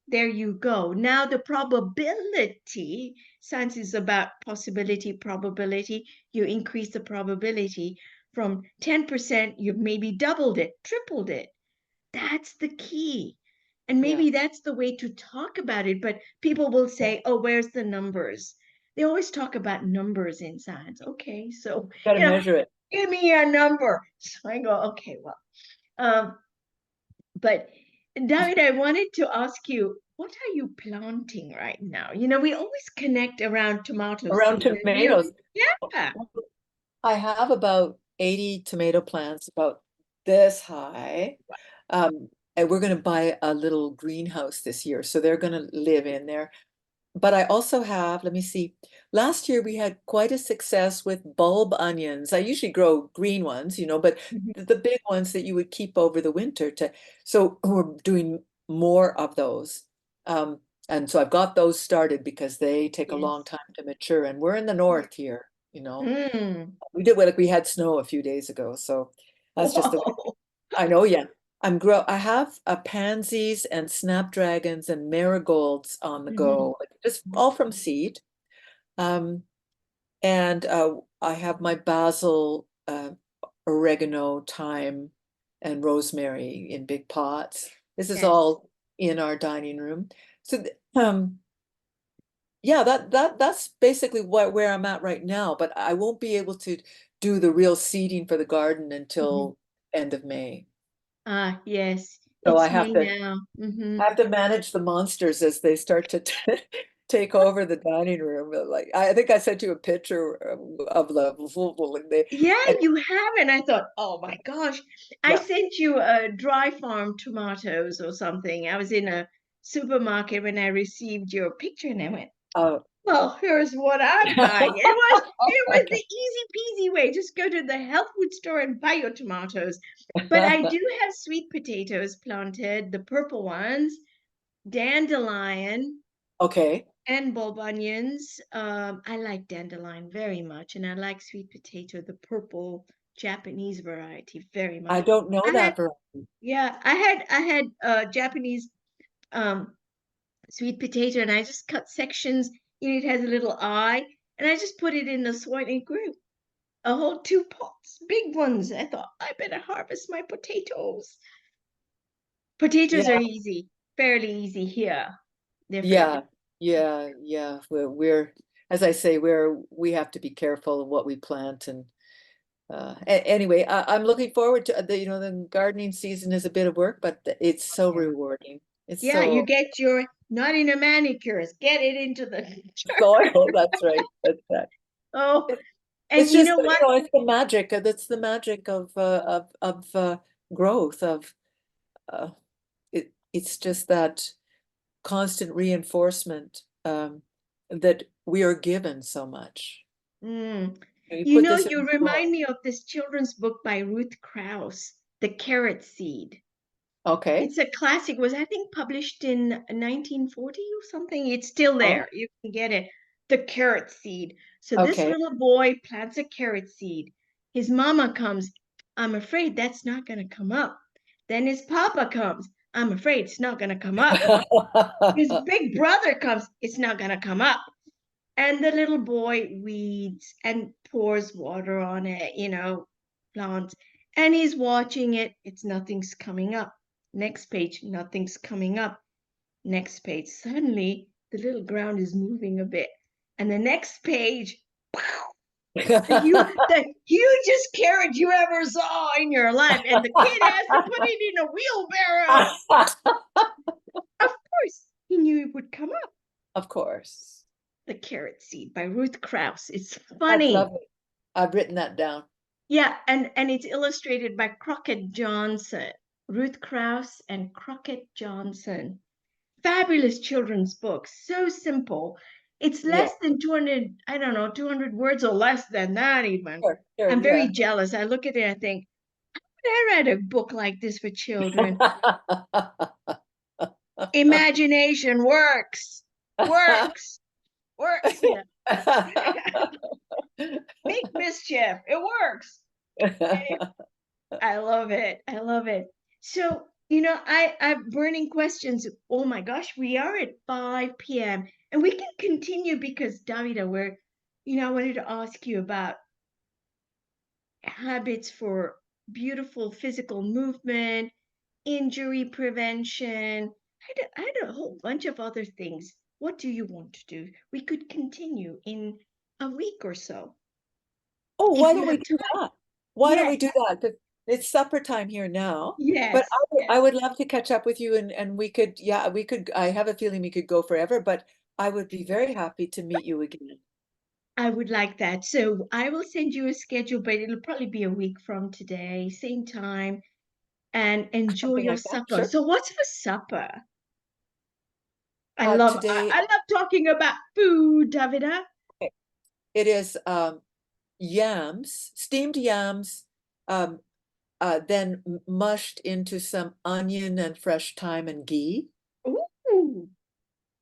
There you go. Now, the probability, science is about possibility, probability. You increase the probability from 10%, you've maybe doubled it, tripled it. That's the key. And Yeah. maybe that's the way to talk about it. But people will say, oh, where's the numbers? They always talk about numbers in science. Okay, so, Got to measure it. give me a number. So I go, okay, well, um, but David, I wanted to ask you, what are you planting right now? We always connect around tomato Around season. tomatoes. Yeah. I have about 80 tomato plants, about this high. And we're going to buy a little greenhouse this year. So they're going to live in there. But I also have, let me see, last year we had quite a success with bulb onions. I usually grow green ones, but Mhm. the big ones that you would keep over the winter so we're doing more of those. Um, and so I've got those started because they take a long Yes. time to mature. And we're in the north here. Mm. We had snow a few days ago, so that's just the way. Whoa. I know, yeah. I have pansies and snapdragons and marigolds on the Mhm. go, like just all from seed. Um, and I have my basil, oregano, thyme, and rosemary in big pots. This is Yes. all in our dining room. So, yeah, that's basically where I'm at right now, but I won't be able to do the real seeding for the garden Mhm. until end of May. Ah, yes. So It's May now. I have to manage the monsters as they start to take over the dining room. Like I think I sent you a picture of the they Yeah, and you have. And I thought, oh my gosh, I yeah. sent you a dry farm tomatoes or something. I was in a supermarket when I received your picture and I went, Uh, well, here's what I'm buying. It was the easy peasy way. Just go to the health food store and buy your tomatoes. But I do have sweet potatoes planted, the purple ones, dandelion, Okay. and bulb onions. I like dandelion very much, and I like sweet potato, the purple Japanese variety, very I much. don't know I had, that variety. yeah, I had Japanese um sweet potato, and I just cut sections. It has a little eye, and I just put it in the soil and it grew a whole two pots, big ones. I thought I better harvest my potatoes. Yeah, Potatoes are easy, fairly easy here. They're fairly yeah, yeah. We're as I say, we have to be careful of what we plant and anyway, I'm looking forward to the gardening season is a bit of work, but it's so yeah. rewarding. It's Yeah, you so get your not in a manicures, get it into the soil. That's right. That's right. oh, and It's you just, know what? it's the magic. That's the magic of growth. It's just that constant reinforcement that we are given so much. Mm. You You put know, this in you the drawer. remind me of this children's book by Ruth Krauss, The Carrot Seed. Okay. It's a classic, was I think published in 1940 or something. It's still Oh, there. You can get it. The Carrot Seed. So this okay. little boy plants a carrot seed. His mama comes, I'm afraid that's not going to come up. Then his papa comes, I'm afraid it's not going to come up. His big brother comes, it's not going to come up. And the little boy weeds and pours water on it, plants. And he's watching it. It's nothing's coming up. Next page, nothing's coming up. Next page, suddenly the little ground is moving a bit. And the next page, the hugest carrot you ever saw in your life. And the kid has to put it in a wheelbarrow. Of course, he knew it would come up. Of course. The Carrot Seed by Ruth Krauss. It's That's funny. lovely. I've written that down. Yeah, and it's illustrated by Crockett Johnson, Ruth Krauss and Crockett Johnson. Fabulous children's book, so simple. It's Yeah. less than 200, I don't know, 200 words or less than that even. Sure, sure, I'm very yeah. jealous. I look at it, I think, I read a book like this for children. Imagination works, works, works. Make mischief. It works. I love it. I love it. So, I've burning questions. Oh my gosh, we are at 5 p.m. and we can continue because Davida, I wanted to ask you about habits for beautiful physical movement, injury prevention. I had a whole bunch of other things. What do you want to do? We could continue in a week or so Oh, if why you don't we have do time. that? Why don't Yes, we do that? 'Cause it's supper time here now, but yes, I yes. would love to catch up with you and we could, yeah, we could, I have a feeling we could go forever, but I would be very happy to meet you again. I would like that. So I will send you a schedule, but it'll probably be a week from today, same time, and enjoy Something your like that, supper. sure. So what's for supper? I love I, Today, I love talking about food, Davida. okay, it is yams, steamed yams, um, then mushed into some onion and fresh thyme and ghee. Ooh,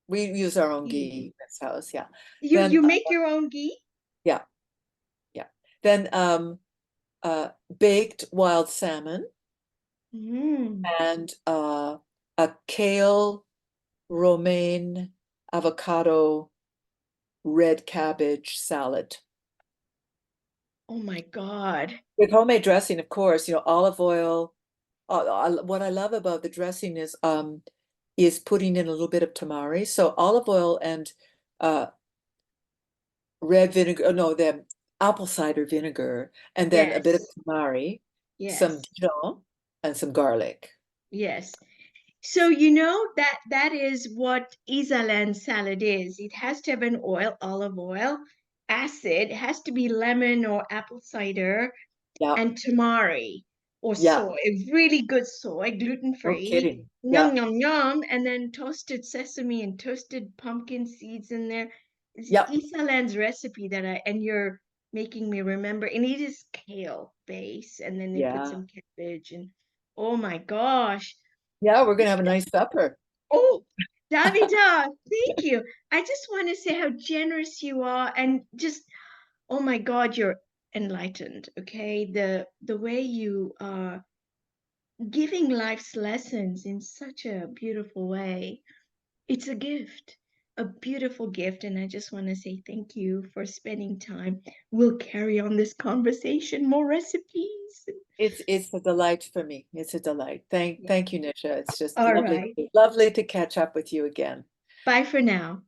We use our own ghee ghee. in this house, yeah. You Then, you make your own ghee? yeah, yeah. Then baked wild salmon Mm. and a kale, romaine, avocado, red cabbage salad. Oh my God. With homemade dressing, of course, olive oil. What I love about the dressing is putting in a little bit of tamari. So olive oil and uh, red vinegar, oh, no, the apple cider vinegar, and then a bit of Yes, tamari, some yes, Dijon, and some garlic. yes. So you know that is what Isalan salad is. It has to have an oil, olive oil, acid, it has to be lemon or apple cider, Yeah, and tamari or yeah, soy, really good soy, no gluten-free. kidding. Yum, Yeah, yum, yum. And then toasted sesame and toasted pumpkin seeds in there. It's yeah, Isalan's recipe and you're making me remember. And it is kale base. And then they put yeah. some cabbage and oh my gosh. Yeah, we're gonna have a nice supper. Oh, Davida, thank you. I just want to say how generous you are and just, oh my God, you're enlightened. Okay. The way you are giving life's lessons in such a beautiful way. It's a gift, a beautiful gift. And I just want to say thank you for spending time. We'll carry on this conversation, more recipes. It's a delight for me. It's a delight. Thank Yeah. thank you, Nisha. It's just All lovely, right. lovely to catch up with you again. Bye for now.